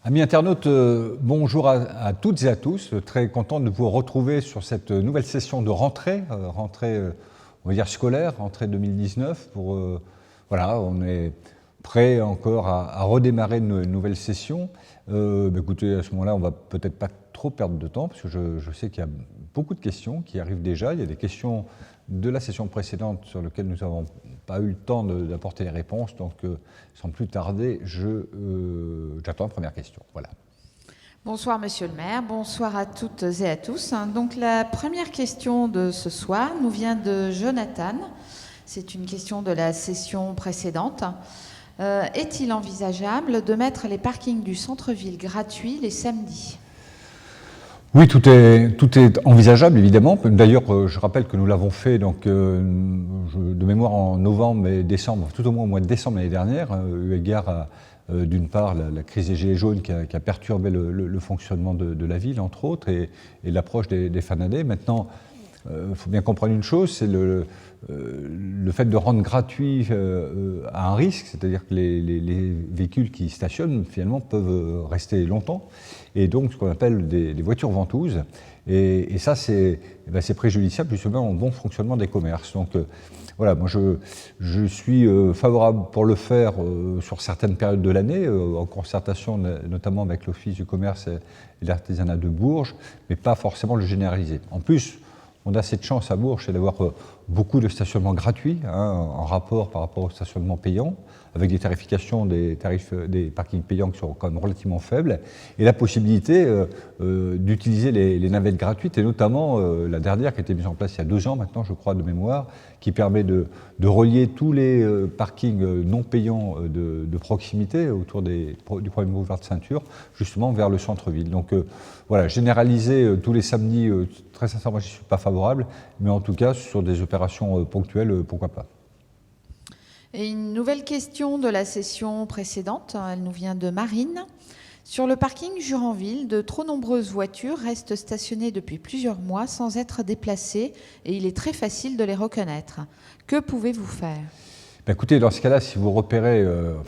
Amis internautes, bonjour à toutes et à tous. Très content de vous retrouver sur cette nouvelle session de rentrée, on va dire scolaire, rentrée 2019. Voilà, on est prêt encore à redémarrer une nouvelle session. Écoutez, à ce moment-là, on va peut-être pas trop perdre de temps, parce que je sais qu'il y a beaucoup de questions qui arrivent déjà. Il y a des questions de la session précédente sur lesquelles nous n'avons pas eu le temps d'apporter les réponses. Donc, sans plus tarder, j'attends la première question. Voilà. Bonsoir Monsieur le maire, bonsoir à toutes et à tous. Donc la première question de ce soir nous vient de Jonathan. C'est une question de la session précédente. Est-il envisageable de mettre les parkings du centre-ville gratuits les samedis ? Oui, tout est envisageable, évidemment. D'ailleurs, je rappelle que nous l'avons fait donc, de mémoire en novembre et décembre, tout au moins au mois de décembre l'année dernière, eu égard à, d'une part, la crise des Gilets jaunes qui a perturbé le fonctionnement de la ville, entre autres, et l'approche des fins d'année. Maintenant, il faut bien comprendre une chose, c'est le fait de rendre gratuit à un risque, c'est-à-dire que les véhicules qui stationnent, finalement, peuvent rester longtemps, et donc ce qu'on appelle des voitures ventouses. Et ça, c'est préjudiciable justement au bon fonctionnement des commerces. Donc voilà, moi je suis favorable pour le faire sur certaines périodes de l'année, en concertation notamment avec l'Office du commerce et de l'artisanat de Bourges, mais pas forcément le généraliser. En plus, on a cette chance à Bourges, c'est d'avoir beaucoup de stationnements gratuits, en rapport par rapport au stationnement payant, avec des tarifications des tarifs des parkings payants qui sont quand même relativement faibles, et la possibilité d'utiliser les navettes gratuites, et notamment la dernière qui a été mise en place il y a 2 ans maintenant, je crois, de mémoire, qui permet de relier tous les parkings non payants de proximité autour du premier boulevard de Ceinture, justement vers le centre-ville. Donc voilà, généraliser tous les samedis, très sincèrement, je ne suis pas favorable, mais en tout cas, sur des opérations ponctuelles, pourquoi pas. Et une nouvelle question de la session précédente, elle nous vient de Marine. Sur le parking Juranville, de trop nombreuses voitures restent stationnées depuis plusieurs mois sans être déplacées et il est très facile de les reconnaître. Que pouvez-vous faire ? Écoutez, dans ce cas-là, si vous repérez,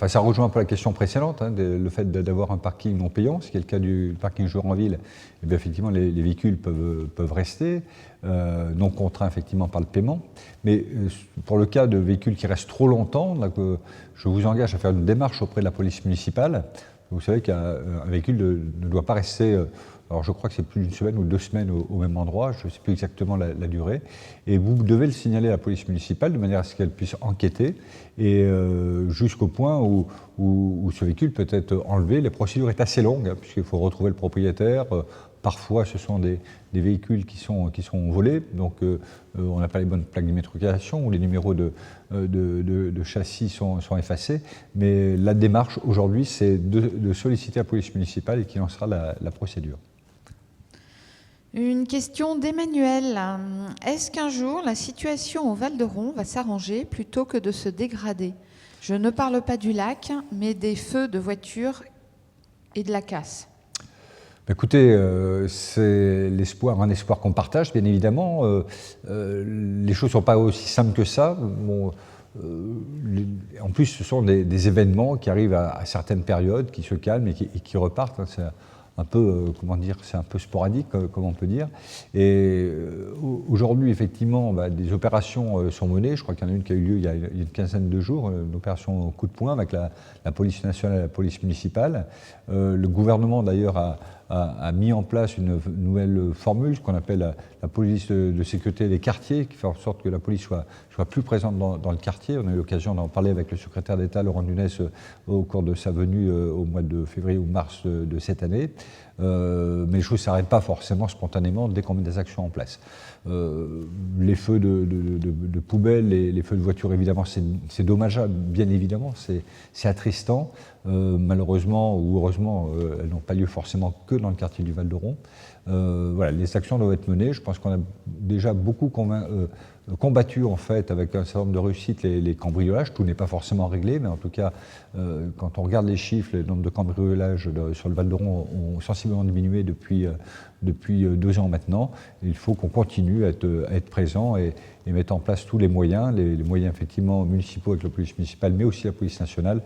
ça rejoint un peu la question précédente, le fait d'avoir un parking non payant, ce qui est le cas du parking Juranville, et bien effectivement les véhicules peuvent rester, non contraints effectivement par le paiement. Mais pour le cas de véhicules qui restent trop longtemps, là, je vous engage à faire une démarche auprès de la police municipale. Vous savez qu'un véhicule ne doit pas rester, alors je crois que c'est plus d'1 semaine ou 2 semaines au même endroit, je ne sais plus exactement la durée, et vous devez le signaler à la police municipale de manière à ce qu'elle puisse enquêter, et jusqu'au point où ce véhicule peut être enlevé. La procédure est assez longue, puisqu'il faut retrouver le propriétaire. Parfois, ce sont des véhicules qui sont volés, donc on n'a pas les bonnes plaques d'immatriculation ou les numéros de châssis sont effacés. Mais la démarche aujourd'hui, c'est de solliciter la police municipale et qui lancera la procédure. Une question d'Emmanuel. Est-ce qu'un jour, la situation au Val-de-Rond va s'arranger plutôt que de se dégrader ? Je ne parle pas du lac, mais des feux de voitures et de la casse. Écoutez, c'est un espoir qu'on partage, bien évidemment. Les choses ne sont pas aussi simples que ça. Bon, en plus, ce sont des événements qui arrivent à certaines périodes, qui se calment et qui repartent. C'est un peu, c'est un peu sporadique, comme on peut dire. Et aujourd'hui, effectivement, des opérations sont menées. Je crois qu'il y en a une qui a eu lieu il y a une quinzaine de jours, une opération coup de poing avec la police nationale et la police municipale. Le gouvernement, d'ailleurs, a mis en place une nouvelle formule, ce qu'on appelle la police de sécurité des quartiers, qui fait en sorte que la police soit plus présente dans le quartier. On a eu l'occasion d'en parler avec le secrétaire d'État, Laurent Nunez, au cours de sa venue au mois de février ou mars de cette année. Mais les choses ne s'arrêtent pas forcément spontanément dès qu'on met des actions en place. Les feux de poubelles, les feux de voiture, évidemment, c'est dommageable, bien évidemment, c'est attristant. Malheureusement ou heureusement, elles n'ont pas lieu forcément que dans le quartier du Val-de-Rond. Voilà, les actions doivent être menées. Je pense qu'on a déjà beaucoup combattu en fait avec un certain nombre de réussites les cambriolages. Tout n'est pas forcément réglé, mais en tout cas, quand on regarde les chiffres, le nombre de cambriolages sur le Val-de-Rond ont sensiblement diminué depuis depuis 2 ans maintenant. Il faut qu'on continue à être présent et mettre en place tous les moyens effectivement municipaux avec la police municipale, mais aussi la police nationale,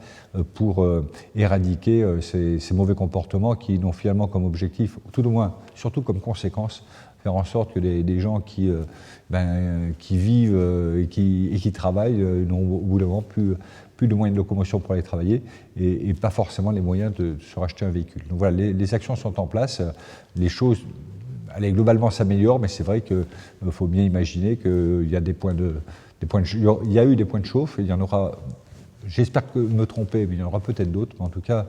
pour éradiquer ces mauvais comportements qui n'ont finalement comme objectif, tout au moins, surtout comme conséquence, faire en sorte que des gens qui vivent et qui travaillent n'ont au bout d'un moment plus de moyens de locomotion pour aller travailler et pas forcément les moyens de se racheter un véhicule. Donc voilà, les actions sont en place, les choses globalement s'améliorent, mais c'est vrai qu'il faut bien imaginer qu'il y a il y a eu des points de chauffe, et il y en aura. J'espère me tromper, mais il y en aura peut-être d'autres. Mais en tout cas,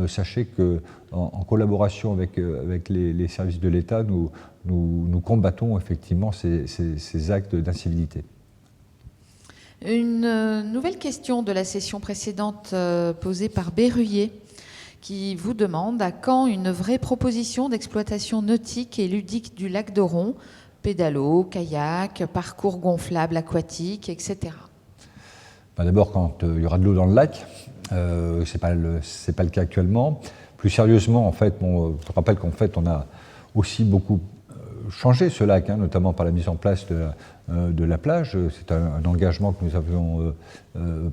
sachez qu'en collaboration avec les services de l'État, nous combattons effectivement ces actes d'incivilité. Une nouvelle question de la session précédente posée par Berruyer, qui vous demande à quand une vraie proposition d'exploitation nautique et ludique du lac d'Oron, pédalo, kayak, parcours gonflable aquatique, etc. D'abord, quand il y aura de l'eau dans le lac, c'est pas le cas actuellement. Plus sérieusement, en fait, je rappelle qu'en fait, on a aussi beaucoup changé ce lac, notamment par la mise en place de la plage. C'est un engagement que nous avions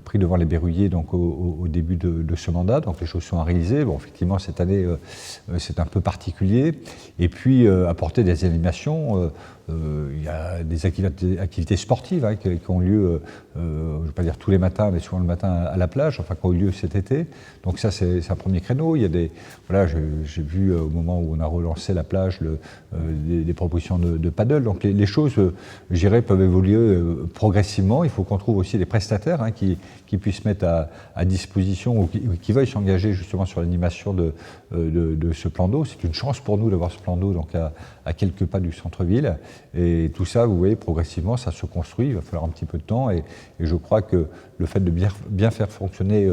pris devant les Berruyers donc au début de ce mandat. Donc les choses sont à réaliser. Bon, effectivement, cette année, c'est un peu particulier. Et puis, apporter des animations. Il y a des activités sportives qui ont lieu, je ne vais pas dire tous les matins, mais souvent le matin à la plage, enfin qui ont eu lieu cet été. Donc ça, c'est un premier créneau. Il y a j'ai vu au moment où on a relancé la plage des propositions de paddle. Donc les choses, je dirais, peuvent évoluer progressivement. Il faut qu'on trouve aussi des prestataires qui puissent mettre à disposition ou qui veuillent s'engager justement sur l'animation de ce plan d'eau. C'est une chance pour nous d'avoir ce plan d'eau donc à quelques pas du centre-ville. Et tout ça, vous voyez, progressivement, ça se construit. Il va falloir un petit peu de temps. Et je crois que le fait de bien faire fonctionner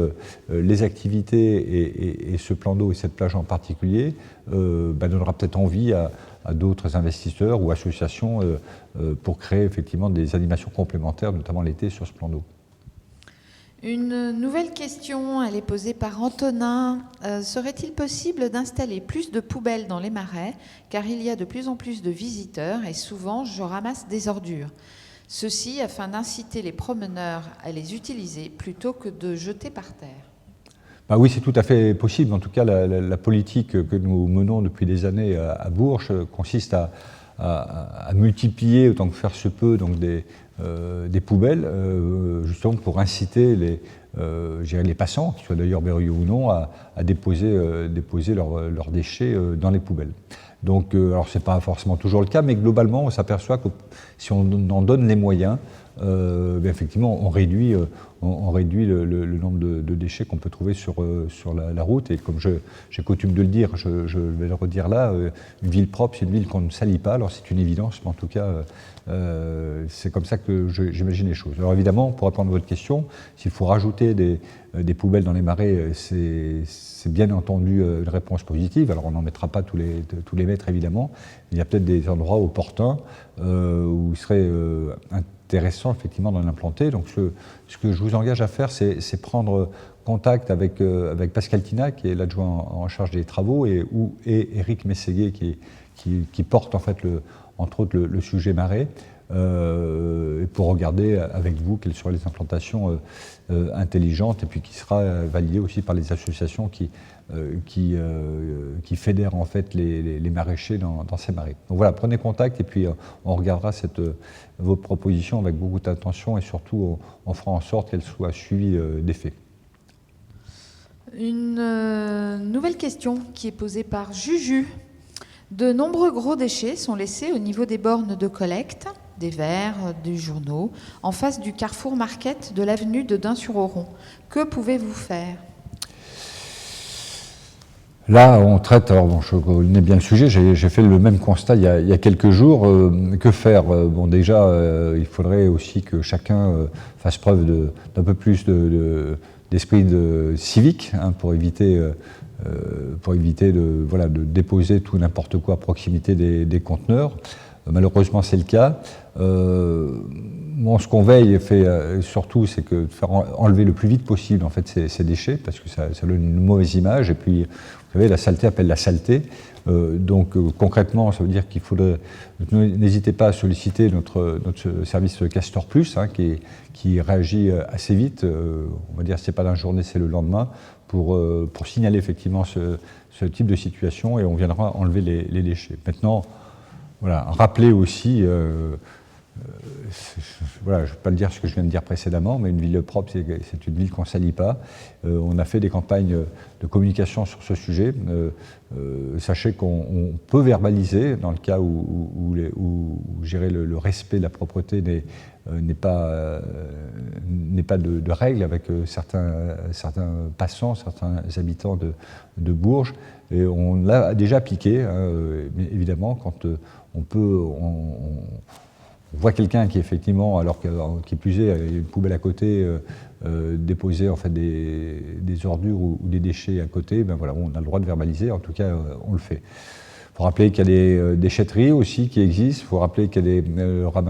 les activités et ce plan d'eau et cette plage en particulier donnera peut-être envie à d'autres investisseurs ou associations pour créer effectivement des animations complémentaires, notamment l'été, sur ce plan d'eau. Une nouvelle question, elle est posée par Antonin. Serait-il possible d'installer plus de poubelles dans les marais, car il y a de plus en plus de visiteurs et souvent je ramasse des ordures. Ceci afin d'inciter les promeneurs à les utiliser plutôt que de jeter par terre. Oui, c'est tout à fait possible. En tout cas, la politique que nous menons depuis des années à Bourges consiste à multiplier autant que faire se peut donc des poubelles, justement pour inciter les passants, qu'ils soient d'ailleurs berruyers ou non, à déposer leurs déchets dans les poubelles. Donc, alors c'est pas forcément toujours le cas, mais globalement, on s'aperçoit que si on en donne les moyens, effectivement, on réduit le nombre de déchets qu'on peut trouver sur la route. Et comme j'ai coutume de le dire, je vais le redire là, une ville propre, c'est une ville qu'on ne salit pas. Alors c'est une évidence, mais en tout cas, c'est comme ça que j'imagine les choses. Alors évidemment, pour répondre à votre question, s'il faut rajouter des poubelles dans les marais, c'est bien entendu une réponse positive. Alors on n'en mettra pas tous les mètres, évidemment. Il y a peut-être des endroits opportuns où il serait intéressant effectivement d'en implanter. Donc ce que je vous engage à faire, c'est prendre contact avec Pascal Tina, qui est l'adjoint en charge des travaux, et Éric Mességuet, qui porte en fait entre autres le sujet marais, pour regarder avec vous quelles seraient les implantations intelligentes, et puis qui sera validée aussi par les associations qui fédèrent en fait les maraîchers dans ces marais. Donc voilà, prenez contact et puis on regardera vos propositions avec beaucoup d'attention, et surtout on fera en sorte qu'elles soient suivies d'effet. Une nouvelle question qui est posée par Juju. De nombreux gros déchets sont laissés au niveau des bornes de collecte, des verres, des journaux, en face du Carrefour Market de l'avenue de Dun-sur-Oron. Que pouvez-vous faire ? Là, on traite, alors je connais bien le sujet, j'ai fait le même constat il y a quelques jours. Que faire ? Déjà, il faudrait aussi que chacun fasse preuve d'un peu plus d'esprit civique, pour éviter de déposer tout n'importe quoi à proximité des conteneurs. Malheureusement, c'est le cas. Bon, ce qu'on veille et fait surtout, c'est que de faire enlever le plus vite possible en fait ces déchets, parce que ça donne une mauvaise image. Et puis, vous savez, la saleté appelle la saleté. Concrètement, ça veut dire qu'il faudrait. N'hésitez pas à solliciter notre service Castor Plus, hein, qui réagit assez vite. On va dire, c'est pas dans la journée, c'est le lendemain, pour signaler effectivement ce type de situation, et on viendra enlever les déchets. Maintenant, voilà, rappeler aussi. Voilà, je ne vais pas le dire ce que je viens de dire précédemment, mais une ville propre, c'est une ville qu'on ne salit pas. On a fait des campagnes de communication sur ce sujet. Sachez qu'on peut verbaliser dans le cas où gérer le respect de la propreté n'est pas de règle avec certains passants, certains habitants de Bourges. Et on l'a déjà appliqué, hein, évidemment, quand on voit quelqu'un qui effectivement, alors qui plus est, il y a une poubelle à côté, déposer en fait des ordures ou des déchets à côté, ben voilà, on a le droit de verbaliser, en tout cas on le fait. Il faut rappeler qu'il y a des déchetteries aussi qui existent, il faut rappeler qu'il y a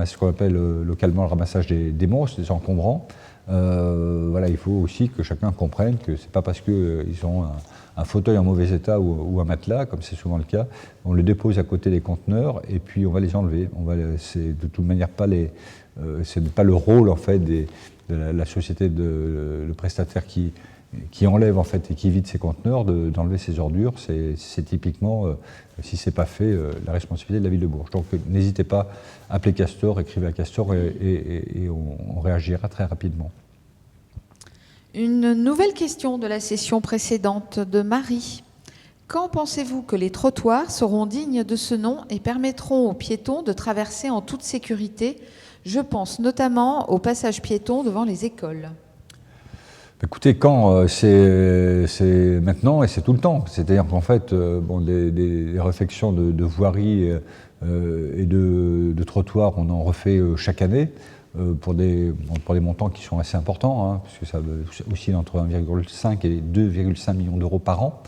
ce qu'on appelle localement le ramassage des monstres, des encombrants. Voilà, il faut aussi que chacun comprenne que c'est pas parce qu'ils ont un fauteuil en mauvais état ou un matelas, comme c'est souvent le cas, on le dépose à côté des conteneurs et puis on va les enlever. C'est de toute manière pas ce n'est pas le rôle en fait de la société le prestataire qui enlève en fait et qui vide ses conteneurs d'enlever ses ordures. C'est typiquement, si c'est pas fait, la responsabilité de la ville de Bourges. Donc n'hésitez pas, appelez Castor, écrivez à Castor et on réagira très rapidement. Une nouvelle question de la session précédente de Marie. Quand pensez-vous que les trottoirs seront dignes de ce nom et permettront aux piétons de traverser en toute sécurité? Je pense notamment au passage piéton devant les écoles. Écoutez, quand c'est maintenant et c'est tout le temps. C'est-à-dire qu'en fait, des réfections de voiries et de trottoirs, on en refait chaque année. Pour des montants qui sont assez importants, hein, puisque ça oscille entre 1,5 et 2,5 millions d'euros par an.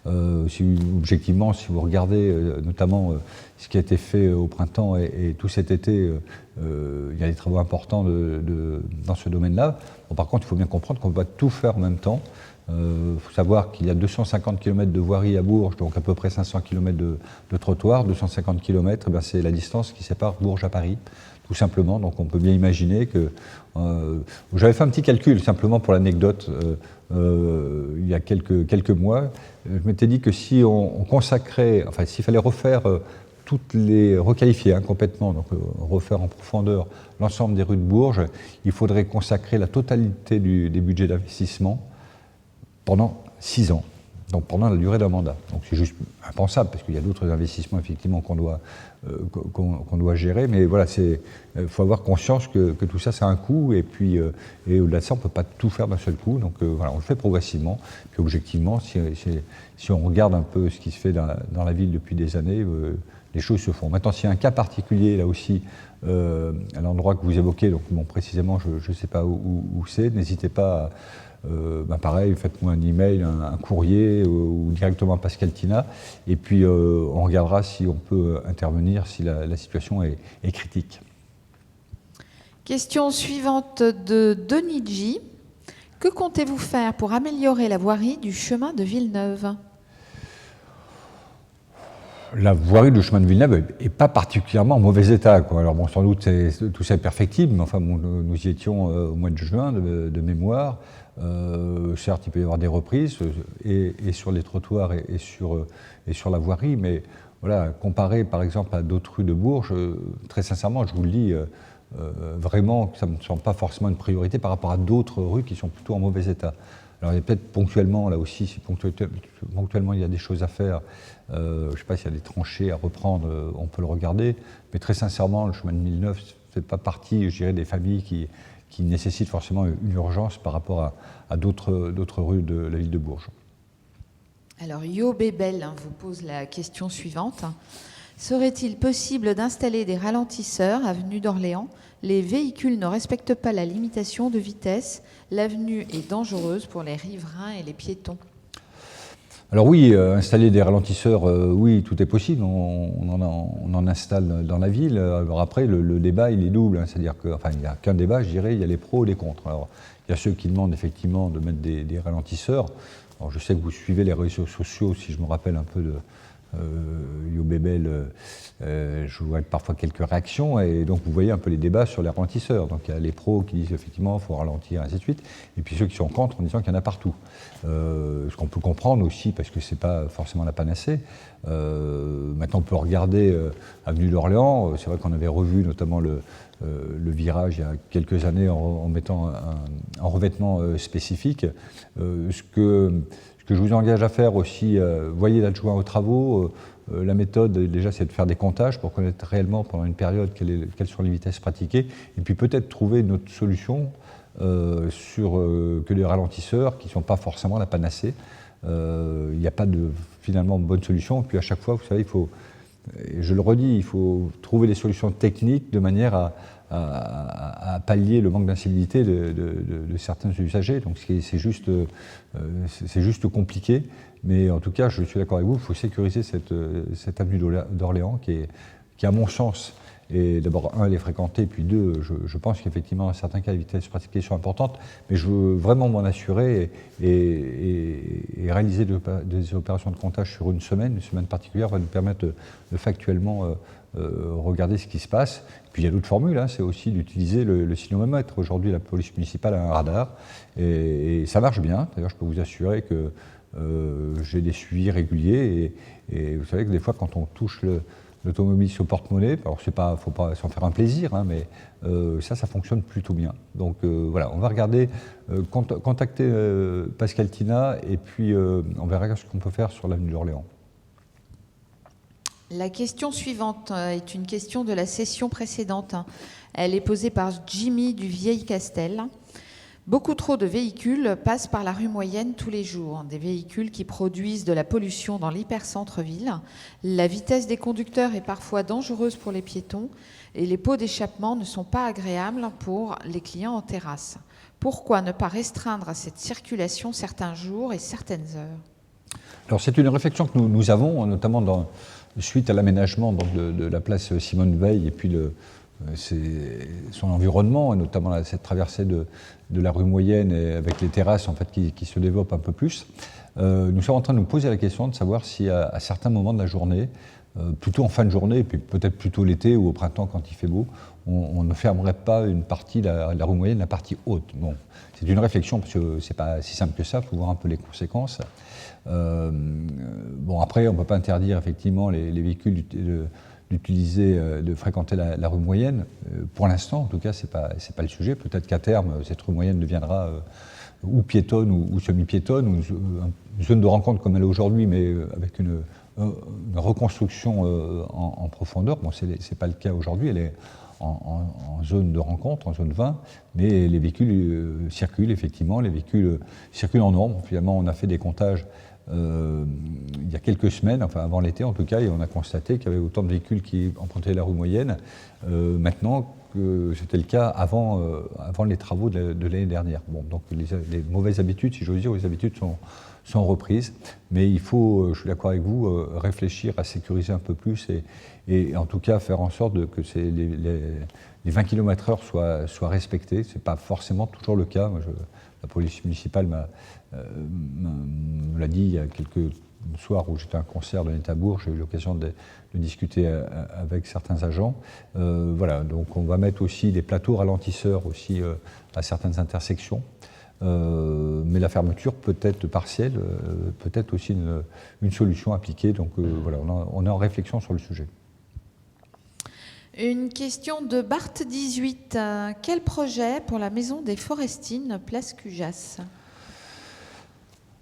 Objectivement, si vous regardez notamment ce qui a été fait au printemps et tout cet été, il y a des travaux importants dans ce domaine-là. Bon, par contre, il faut bien comprendre qu'on ne peut pas tout faire en même temps. Il faut savoir qu'il y a 250 km de voirie à Bourges, donc à peu près 500 km de trottoir. 250 km, c'est la distance qui sépare Bourges à Paris, tout simplement. Donc on peut bien imaginer que... J'avais fait un petit calcul, simplement pour l'anecdote, il y a quelques mois. Je m'étais dit que si on consacrait, enfin s'il fallait refaire requalifier complètement, donc refaire en profondeur l'ensemble des rues de Bourges, il faudrait consacrer la totalité des budgets d'investissement pendant 6 ans, donc pendant la durée d'un mandat. Donc c'est juste impensable, parce qu'il y a d'autres investissements effectivement qu'on doit gérer, mais voilà, il faut avoir conscience que tout ça, ça a un coût, et puis au-delà de ça, on ne peut pas tout faire d'un seul coup, donc voilà, on le fait progressivement, puis objectivement, si on regarde un peu ce qui se fait dans la ville depuis des années, les choses se font. Maintenant, s'il y a un cas particulier, là aussi, à l'endroit que vous évoquez, donc bon, précisément, je ne sais pas où c'est, n'hésitez pas à... pareil, faites-moi un email, un courrier ou directement à Pascal Tina, et puis on regardera si on peut intervenir si la situation est critique. Question suivante de Denis G. Que comptez-vous faire pour améliorer la voirie du chemin de Villeneuve? La voirie du chemin de Villeneuve n'est pas particulièrement en mauvais état, quoi. Alors bon, sans doute tout ça est perfectible, mais enfin bon, nous y étions au mois de juin de mémoire. Certes, il peut y avoir des reprises et sur les trottoirs et sur la voirie, mais voilà, comparé par exemple à d'autres rues de Bourges, très sincèrement, je vous le dis, vraiment, ça ne me semble pas forcément une priorité par rapport à d'autres rues qui sont plutôt en mauvais état. Alors il y a peut-être ponctuellement, là aussi, si ponctuellement il y a des choses à faire, je ne sais pas s'il y a des tranchées à reprendre, on peut le regarder, mais très sincèrement, le chemin de Villeneuve ne fait pas partie, je dirais, des familles qui nécessitent forcément une urgence par rapport à d'autres rues de la ville de Bourges. Alors Yo Bébel vous pose la question suivante. Serait-il possible d'installer des ralentisseurs avenue d'Orléans? Les véhicules ne respectent pas la limitation de vitesse. L'avenue est dangereuse pour les riverains et les piétons. Alors oui, installer des ralentisseurs, oui, tout est possible, on en installe dans la ville. Alors après, le débat, il est double, hein, c'est-à-dire que, enfin, il n'y a qu'un débat, je dirais, il y a les pros et les contre. Alors, il y a ceux qui demandent effectivement de mettre des ralentisseurs. Alors, je sais que vous suivez les réseaux sociaux, si je me rappelle un peu de YoBebel, je vois parfois quelques réactions, et donc vous voyez un peu les débats sur les ralentisseurs. Donc il y a les pros qui disent effectivement il faut ralentir, ainsi de suite, et puis ceux qui sont contre en disant qu'il y en a partout. Ce qu'on peut comprendre aussi, parce que c'est pas forcément la panacée. Maintenant on peut regarder Avenue d'Orléans, c'est vrai qu'on avait revu notamment le virage il y a quelques années en mettant un revêtement spécifique. Ce que je vous engage à faire aussi, voyez l'adjoint aux travaux, la méthode déjà c'est de faire des comptages pour connaître réellement pendant une période quelles sont les vitesses pratiquées, et puis peut-être trouver une autre solution que les ralentisseurs qui ne sont pas forcément la panacée. Il n'y a pas finalement de bonne solution, et puis à chaque fois, vous savez, et je le redis, il faut trouver des solutions techniques de manière à pallier le manque d'incivilité de certains usagers. Donc c'est juste compliqué, mais en tout cas, je suis d'accord avec vous, il faut sécuriser cette avenue d'Orléans qui, à mon sens, est d'abord, un, elle est fréquentée, puis deux, je pense qu'effectivement, dans certains cas, les vitesses pratiquées sont importantes, mais je veux vraiment m'en assurer et réaliser des opérations de comptage sur une semaine particulière va nous permettre de factuellement regarder ce qui se passe. Puis il y a d'autres formules, hein, c'est aussi d'utiliser le cylindromètre. Aujourd'hui, la police municipale a un radar et ça marche bien. D'ailleurs, je peux vous assurer que j'ai des suivis réguliers et vous savez que des fois, quand on touche l'automobiliste au porte-monnaie, alors faut pas s'en faire un plaisir, hein, mais ça fonctionne plutôt bien. Donc voilà, on va regarder, contacter Pascal Tina et puis on verra ce qu'on peut faire sur l'avenue d'Orléans. La question suivante est une question de la session précédente. Elle est posée par Jimmy du Vieil-Castel. Beaucoup trop de véhicules passent par la rue Moyenne tous les jours. Des véhicules qui produisent de la pollution dans l'hypercentre-ville. La vitesse des conducteurs est parfois dangereuse pour les piétons et les pots d'échappement ne sont pas agréables pour les clients en terrasse. Pourquoi ne pas restreindre cette circulation certains jours et certaines heures? Alors c'est une réflexion que nous avons, notamment suite à l'aménagement de la place Simone Veil et puis son environnement, et notamment cette traversée de la rue Moyenne et avec les terrasses en fait, qui se développent un peu plus. Nous sommes en train de nous poser la question de savoir si à certains moments de la journée, plutôt en fin de journée, et puis peut-être plutôt l'été ou au printemps quand il fait beau, on ne fermerait pas une partie de la rue Moyenne, la partie haute. Bon, c'est une réflexion parce que c'est pas si simple que ça, il faut voir un peu les conséquences. Bon, après, on ne peut pas interdire effectivement les véhicules de fréquenter la rue Moyenne. Pour l'instant, en tout cas, c'est pas le sujet. Peut-être qu'à terme, cette rue Moyenne deviendra ou piétonne ou semi-piétonne, ou une zone de rencontre comme elle est aujourd'hui, mais avec une reconstruction en profondeur. Bon, c'est pas le cas aujourd'hui. Elle est en zone de rencontre, en zone 20, mais les véhicules circulent effectivement. Les véhicules circulent en nombre. Finalement, on a fait des comptages il y a quelques semaines, enfin avant l'été en tout cas, et on a constaté qu'il y avait autant de véhicules qui empruntaient la rue Moyenne maintenant que c'était le cas avant les travaux de l'année dernière. Bon, donc les mauvaises habitudes, si j'ose dire, les habitudes sont reprises, mais il faut, je suis d'accord avec vous, réfléchir à sécuriser un peu plus et en tout cas faire en sorte que les 20 km/h soient respectés. Ce n'est pas forcément toujours le cas. Moi, la police municipale me l'a dit il y a quelques soirs où j'étais à un concert de Netabourg, j'ai eu l'occasion de discuter avec certains agents. Voilà, donc on va mettre aussi des plateaux ralentisseurs aussi à certaines intersections. Mais la fermeture peut être partielle, peut être aussi une solution appliquée. Donc voilà, on est en réflexion sur le sujet. Une question de Bart18. Quel projet pour la maison des Forestines, place Cujas?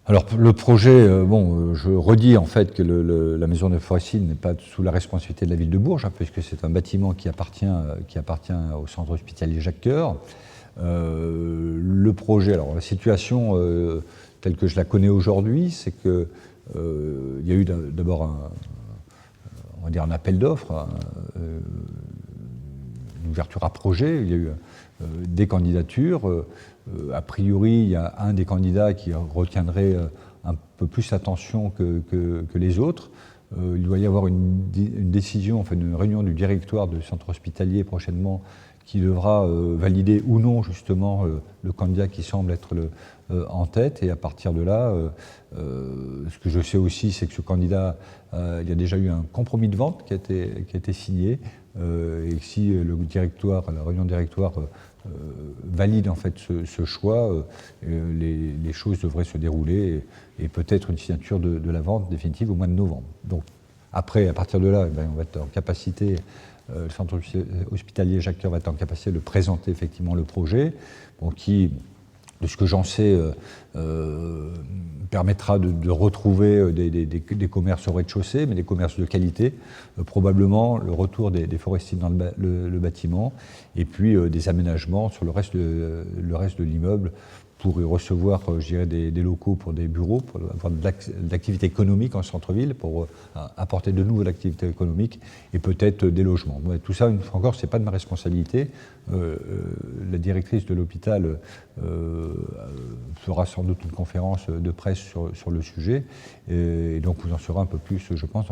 Alors le projet, je redis en fait que la maison des Forestines n'est pas sous la responsabilité de la ville de Bourges, hein, puisque c'est un bâtiment qui appartient au centre hospitalier Jacques-Cœur. Le projet, alors la situation telle que je la connais aujourd'hui, c'est que il y a eu d'abord un appel d'offres, une ouverture à projet, il y a eu des candidatures. A priori, il y a un des candidats qui retiendrait un peu plus attention que les autres. Il doit y avoir une décision, enfin une réunion du directoire du centre hospitalier prochainement qui devra valider ou non justement le candidat qui semble être en tête. Et à partir de là, ce que je sais aussi, c'est que ce candidat, il y a déjà eu un compromis de vente qui a été signé. Et si le directoire, la réunion directoire valide en fait ce choix, les choses devraient se dérouler et peut-être une signature de la vente définitive au mois de novembre. Donc après, à partir de là, on va être en capacité, le centre hospitalier Jacques Coeur va être en capacité de présenter effectivement le projet, qui, de ce que j'en sais, permettra de retrouver des commerces au rez-de-chaussée, mais des commerces de qualité, probablement le retour des forestiers dans le bâtiment, et puis des aménagements sur le reste de l'immeuble pour y recevoir, je dirais, des locaux pour des bureaux, pour avoir de l'activité économique en centre-ville, pour apporter de nouveau l'activité économique et peut-être des logements. Bon, tout ça, une fois encore, ce n'est pas de ma responsabilité. La directrice de l'hôpital fera sans doute une conférence de presse sur le sujet, et donc vous en saurez un peu plus, je pense,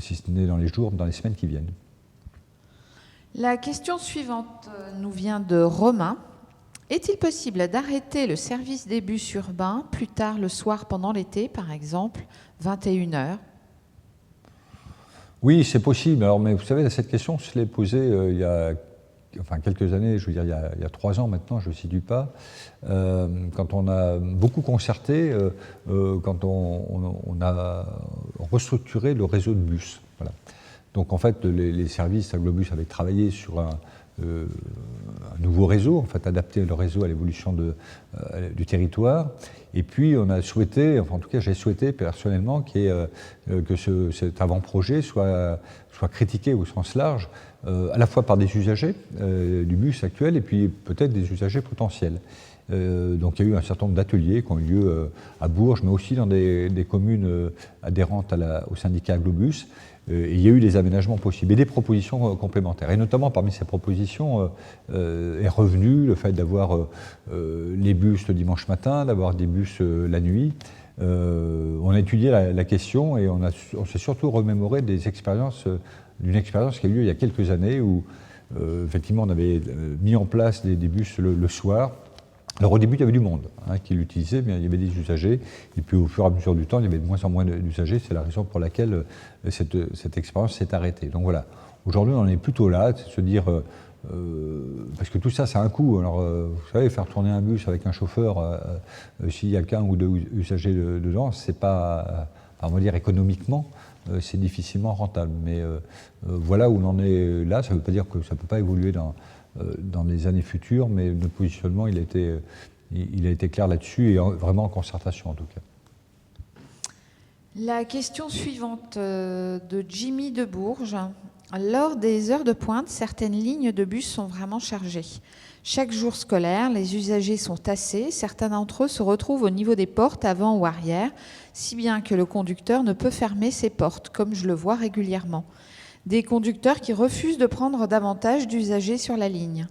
si ce n'est dans les jours, dans les semaines qui viennent. La question suivante nous vient de Romain. Est-il possible d'arrêter le service des bus urbains plus tard le soir pendant l'été, par exemple, 21h? Oui, c'est possible. Alors, mais vous savez, cette question, je l'ai posée il y a quelques années, je veux dire il y a 3 ans maintenant, je ne situe pas, quand on a beaucoup concerté, quand on a restructuré le réseau de bus. Voilà. Donc en fait, les services à Globus avaient travaillé sur un nouveau réseau, en fait, adapter le réseau à l'évolution du territoire. Et puis, on a souhaité, enfin, en tout cas, j'ai souhaité personnellement que cet avant-projet soit critiqué au sens large, à la fois par des usagers du bus actuel et puis peut-être des usagers potentiels. Donc, il y a eu un certain nombre d'ateliers qui ont eu lieu à Bourges, mais aussi dans des communes adhérentes au syndicat Globus. Et il y a eu des aménagements possibles et des propositions complémentaires. Et notamment parmi ces propositions est revenu le fait d'avoir les bus le dimanche matin, d'avoir des bus la nuit. On a étudié la question et on s'est surtout remémoré d'une expérience qui a eu lieu il y a quelques années où effectivement on avait mis en place des bus le soir. Alors au début, il y avait du monde qui l'utilisait, mais il y avait des usagers, et puis au fur et à mesure du temps, il y avait de moins en moins d'usagers. C'est la raison pour laquelle cette expérience s'est arrêtée. Donc voilà, aujourd'hui, on en est plutôt là, c'est de se dire, parce que tout ça, ça a un coût. Alors, vous savez, faire tourner un bus avec un chauffeur, s'il y a qu'un ou deux usagers dedans, c'est pas, on va dire économiquement, c'est difficilement rentable. Mais voilà où on en est là. Ça ne veut pas dire que ça ne peut pas évoluer dans les années futures, mais notre positionnement, il a été clair là-dessus et vraiment en concertation en tout cas. La question suivante de Jimmy de Bourges. Lors des heures de pointe, certaines lignes de bus sont vraiment chargées. Chaque jour scolaire, les usagers sont tassés. Certains d'entre eux se retrouvent au niveau des portes avant ou arrière, si bien que le conducteur ne peut fermer ses portes, comme je le vois régulièrement. Des conducteurs qui refusent de prendre davantage d'usagers sur la ligne.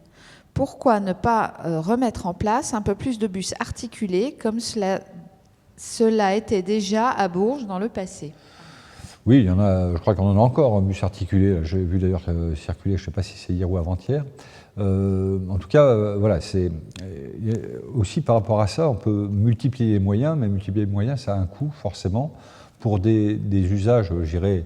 Pourquoi ne pas remettre en place un peu plus de bus articulés comme cela était déjà à Bourges dans le passé? Oui, il y en a, je crois qu'on en a encore un bus articulé. J'ai vu d'ailleurs circuler, je ne sais pas si c'est hier ou avant-hier. En tout cas, voilà, c'est aussi par rapport à ça, on peut multiplier les moyens, mais multiplier les moyens, ça a un coût forcément pour des usages, je dirais,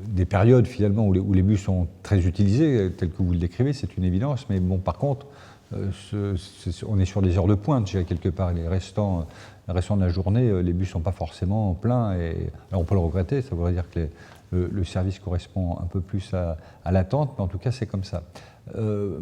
des périodes finalement où les bus sont très utilisés, tels que vous le décrivez, c'est une évidence. Mais bon, par contre, on est sur des heures de pointe, je dirais, quelque part. Les restants de la journée, les bus ne sont pas forcément pleins. Et alors on peut le regretter, ça voudrait dire que le service correspond un peu plus à l'attente, mais en tout cas, c'est comme ça.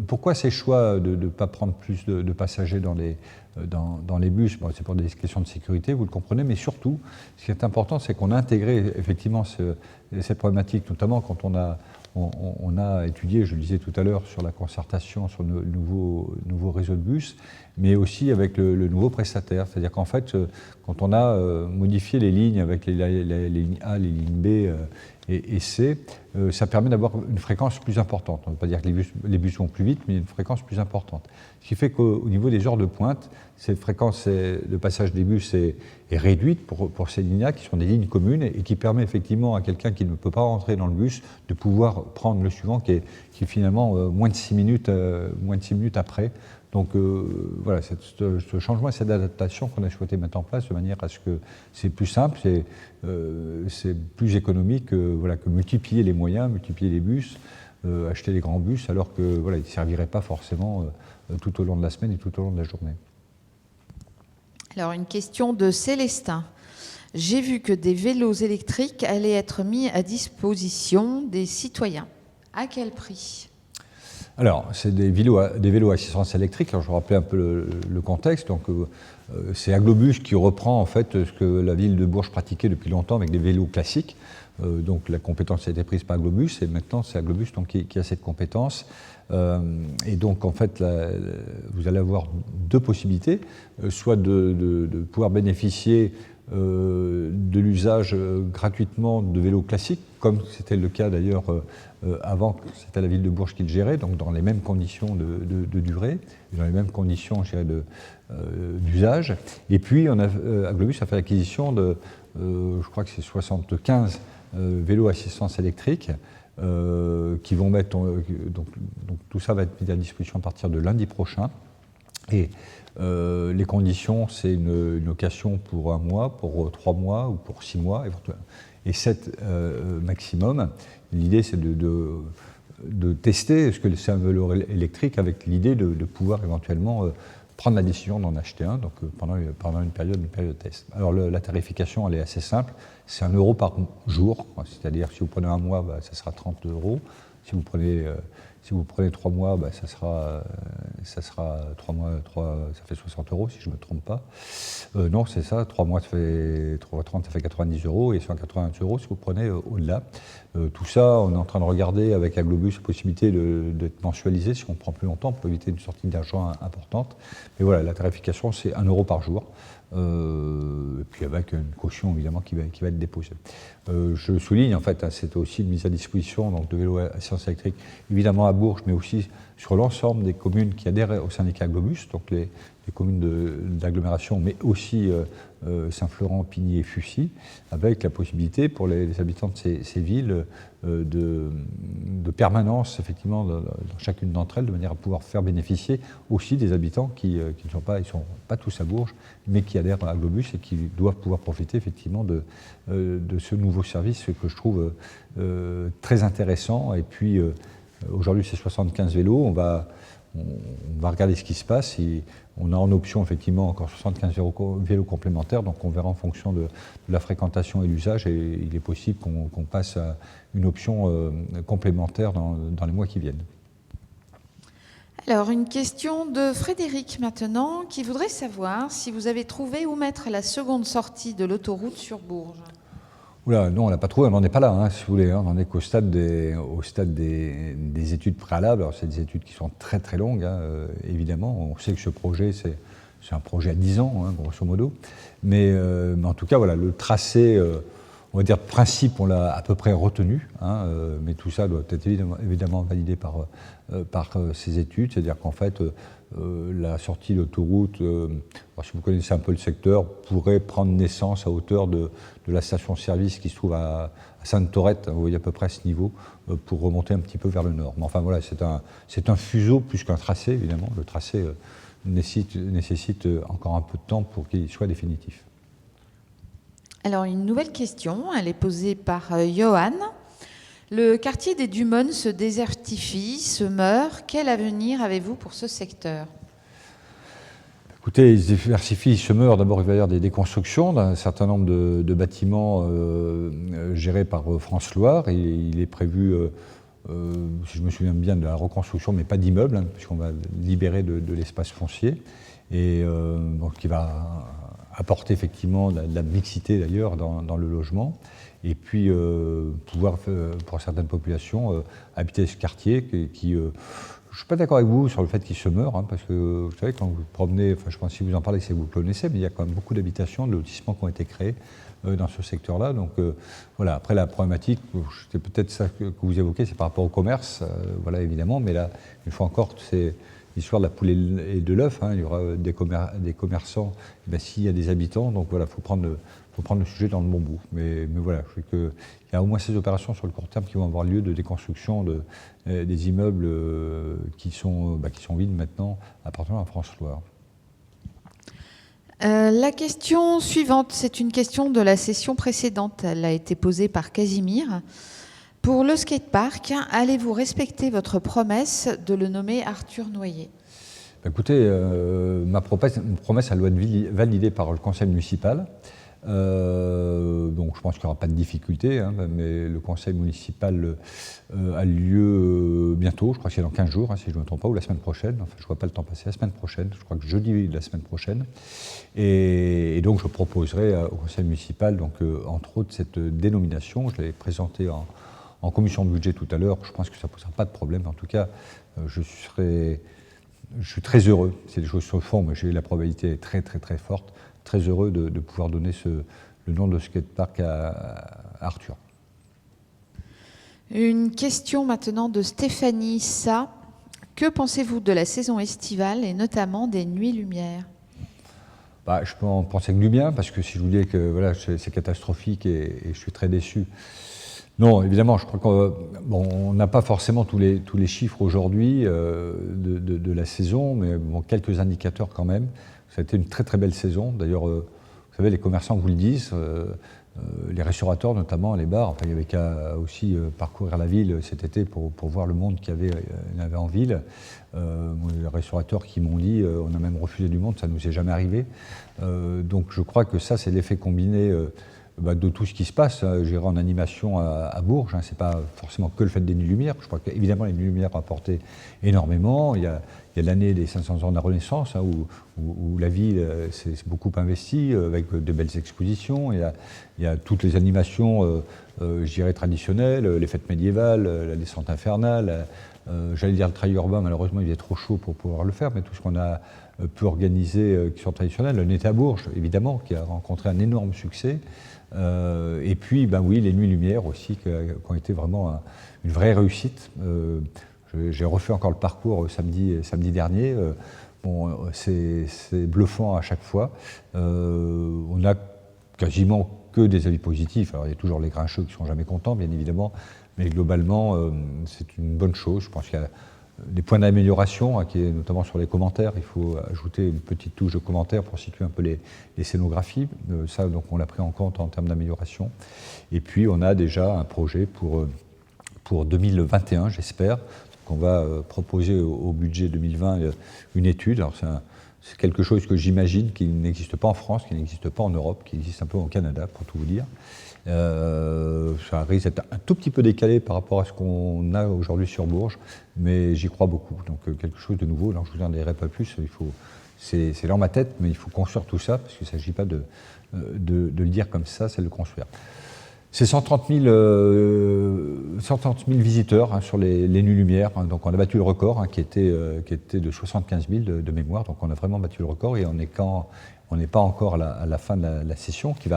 Pourquoi ces choix de ne pas prendre plus de passagers dans les bus? Bon, c'est pour des questions de sécurité, vous le comprenez, mais surtout, ce qui est important, c'est qu'on a intégré effectivement cette problématique, notamment quand on a étudié, je le disais tout à l'heure, sur la concertation sur le nouveau réseau de bus, mais aussi avec le nouveau prestataire. C'est-à-dire qu'en fait, quand on a modifié les lignes avec les lignes A, les lignes B et C, ça permet d'avoir une fréquence plus importante. On ne veut pas dire que les bus vont plus vite, mais une fréquence plus importante. Ce qui fait qu'au niveau des heures de pointe, cette fréquence de passage des bus est réduite pour ces lignes-là, qui sont des lignes communes, et qui permet effectivement à quelqu'un qui ne peut pas rentrer dans le bus de pouvoir prendre le suivant, qui est finalement moins de 6 minutes après. Donc voilà, ce changement et cette adaptation qu'on a souhaité mettre en place de manière à ce que c'est plus simple, c'est plus économique que multiplier les moyens, multiplier les bus, acheter des grands bus, alors que voilà, ils ne serviraient pas forcément tout au long de la semaine et tout au long de la journée. Alors une question de Célestin. J'ai vu que des vélos électriques allaient être mis à disposition des citoyens. À quel prix ? Alors, c'est des vélos à assistance électrique. Alors, je vais rappeler un peu le contexte. Donc, c'est Aglobus qui reprend en fait ce que la ville de Bourges pratiquait depuis longtemps avec des vélos classiques. Donc, la compétence a été prise par Aglobus et maintenant c'est Aglobus donc, qui a cette compétence. Et donc, en fait, vous allez avoir deux possibilités, soit de pouvoir bénéficier de l'usage gratuitement de vélos classiques, comme c'était le cas d'ailleurs avant, c'était la ville de Bourges qui le gérait, donc dans les mêmes conditions de durée, dans les mêmes conditions, je dirais, d'usage. Et puis, Aglobus a fait l'acquisition de, je crois que c'est 75 vélos assistance électrique, qui vont mettre, donc tout ça va être mis à disposition à partir de lundi prochain. Et les conditions, c'est une location pour 1 mois, pour 3 mois ou pour 6 mois, et 7 maximum. L'idée, c'est de tester est-ce que c'est un vélo électrique avec l'idée de pouvoir éventuellement prendre la décision d'en acheter un, donc pendant une période de test. Alors la tarification, elle est assez simple, c'est 1 euro par jour, c'est-à-dire si vous prenez 1 mois, ça sera 30 euros. Si vous prenez 3 mois, ça sera 3 mois, ça fait 60 euros si je ne me trompe pas. Non, c'est ça, 3 mois, ça fait 30, ça fait 90 euros et 180 euros si vous prenez au-delà. Tout ça, on est en train de regarder avec Aglobus la possibilité d'être mensualisé si on prend plus longtemps pour éviter une sortie d'argent importante. Mais voilà, la tarification, c'est 1 euro par jour. Et puis avec une caution évidemment qui va être déposée. Je souligne en fait, c'est aussi une mise à disposition donc, de vélos à assistance électrique, évidemment à Bourges, mais aussi sur l'ensemble des communes qui adhèrent au syndicat Aglobus, donc les communes d'agglomération, mais aussi Saint-Florent, Pigny et Fussy, avec la possibilité pour les habitants de ces villes de permanence effectivement dans chacune d'entre elles, de manière à pouvoir faire bénéficier aussi des habitants qui ne sont pas tous à Bourges, mais qui adhèrent à Aglobus et qui doivent pouvoir profiter effectivement de ce nouveau service que je trouve très intéressant. Et puis aujourd'hui c'est 75 vélos, on va regarder ce qui se passe. On a en option effectivement encore 75 vélos complémentaires, donc on verra en fonction de la fréquentation et l'usage, et il est possible qu'on passe à une option complémentaire dans les mois qui viennent. Alors, une question de Frédéric maintenant, qui voudrait savoir si vous avez trouvé où mettre la seconde sortie de l'autoroute sur Bourges. Oula, non, on ne l'a pas trouvé, on n'en est pas là, si vous voulez. On n'en est qu'au stade des études préalables. Alors, c'est des études qui sont très très longues, évidemment. On sait que ce projet, c'est un projet à 10 ans, grosso modo. Mais en tout cas, voilà, le tracé, on va dire, principe, on l'a à peu près retenu. Mais tout ça doit être évidemment validé par ces études. C'est-à-dire qu'en fait, la sortie d'autoroute, si vous connaissez un peu le secteur, pourrait prendre naissance à hauteur de la station-service qui se trouve à Sainte-Thorette, vous voyez à peu près à ce niveau, pour remonter un petit peu vers le nord. Mais enfin voilà, c'est un fuseau plus qu'un tracé, évidemment. Le tracé nécessite encore un peu de temps pour qu'il soit définitif. Alors une nouvelle question, elle est posée par Johan. Le quartier des Dumonnes se désertifie, se meurt. Quel avenir avez-vous pour ce secteur ? Écoutez, il se diversifie, il se meurt. D'abord, il va y avoir des déconstructions d'un certain nombre de bâtiments gérés par France Loire. Et il est prévu, si je me souviens bien, de la reconstruction, mais pas d'immeubles, puisqu'on va libérer de l'espace foncier. Et donc, qui va apporter effectivement de la mixité d'ailleurs dans le logement. et puis pouvoir, pour certaines populations, habiter ce quartier qui je ne suis pas d'accord avec vous sur le fait qu'il se meurt, hein, parce que vous savez, quand vous vous promenez, enfin, je pense que si vous en parlez, c'est que vous le connaissez, mais il y a quand même beaucoup d'habitations, de lotissements qui ont été créés dans ce secteur-là. Donc voilà, après la problématique, c'est peut-être ça que vous évoquez, c'est par rapport au commerce, voilà, évidemment, mais là, une fois encore, c'est l'histoire de la poule et de l'œuf, hein, il y aura des commerçants, ben, s'il y a des habitants, donc voilà, il faut prendre le sujet dans le bon bout. Mais voilà, je sais qu'il y a au moins ces opérations sur le court terme qui vont avoir lieu de déconstruction des immeubles qui sont vides maintenant, appartenant à France Loire. La question suivante, c'est une question de la session précédente. Elle a été posée par Casimir. Pour le skatepark, allez-vous respecter votre promesse de le nommer Arthur Noyer ? Écoutez, ma promesse, elle doit être validée par le conseil municipal. Donc je pense qu'il n'y aura pas de difficulté, hein, mais le conseil municipal a lieu bientôt, je crois que c'est dans 15 jours, hein, si je ne me trompe pas, ou la semaine prochaine, enfin je ne vois pas le temps passer, la semaine prochaine, je crois que jeudi de la semaine prochaine. Et donc je proposerai au conseil municipal, donc, entre autres, cette dénomination. Je l'ai présentée en commission de budget tout à l'heure, je pense que ça ne posera pas de problème. En tout cas, je suis très heureux, si les choses se font, mais la probabilité est très très très forte, très heureux de pouvoir donner le nom de skatepark à Arthur. Une question maintenant de Stéphanie Sa. Que pensez-vous de la saison estivale et notamment des nuits lumière ? Je peux en penser que du bien, parce que si je vous dis que voilà, c'est catastrophique et je suis très déçu. Non, évidemment, je crois qu'on n'a pas forcément tous les chiffres aujourd'hui de la saison, mais bon, quelques indicateurs quand même. Ça a été une très très belle saison. D'ailleurs, vous savez, les commerçants vous le disent, les restaurateurs notamment, les bars. Enfin, il y avait qu'à aussi parcourir la ville cet été pour voir le monde qu'il y avait en ville. Les restaurateurs qui m'ont dit, on a même refusé du monde, ça ne nous est jamais arrivé. Donc je crois que ça, c'est l'effet combiné de tout ce qui se passe. J'irai en animation à Bourges, hein, c'est pas forcément que le fait des Nuits Lumière. Je crois qu'évidemment les Nuits Lumière ont apporté énormément. Il y a l'année des 500 ans de la Renaissance, hein, où la ville s'est beaucoup investie, avec de belles expositions. Il y a toutes les animations, je dirais, traditionnelles, les fêtes médiévales, la descente infernale. J'allais dire le trail urbain, malheureusement il est trop chaud pour pouvoir le faire, mais tout ce qu'on a pu organiser qui sont traditionnels, le Net à Bourges, évidemment, qui a rencontré un énorme succès. Et puis, oui, les Nuits Lumière aussi, qui ont été vraiment une vraie réussite. J'ai refait encore le parcours samedi dernier. Bon, c'est bluffant à chaque fois. On n'a quasiment que des avis positifs. Alors, il y a toujours les grincheux qui ne sont jamais contents, bien évidemment, mais globalement, c'est une bonne chose. Je pense qu'il y a des points d'amélioration, hein, qui est notamment sur les commentaires. Il faut ajouter une petite touche de commentaires pour situer un peu les scénographies. Ça, donc, on l'a pris en compte en termes d'amélioration. Et puis, on a déjà un projet pour 2021, j'espère. On va proposer au budget 2020 une étude. Alors, c'est quelque chose que j'imagine qui n'existe pas en France, qui n'existe pas en Europe, qui existe un peu au Canada, pour tout vous dire. Ça risque d'être un tout petit peu décalé par rapport à ce qu'on a aujourd'hui sur Bourges, mais j'y crois beaucoup. Donc quelque chose de nouveau. Alors, je vous en dirai pas plus. C'est dans ma tête, mais il faut construire tout ça, parce qu'il ne s'agit pas de le dire comme ça, c'est de le construire. C'est 130 000 visiteurs, hein, sur les Nuits Lumière. Hein, donc on a battu le record, hein, qui était de 75 000 de mémoire. Donc on a vraiment battu le record et on n'est pas encore à la fin de la session que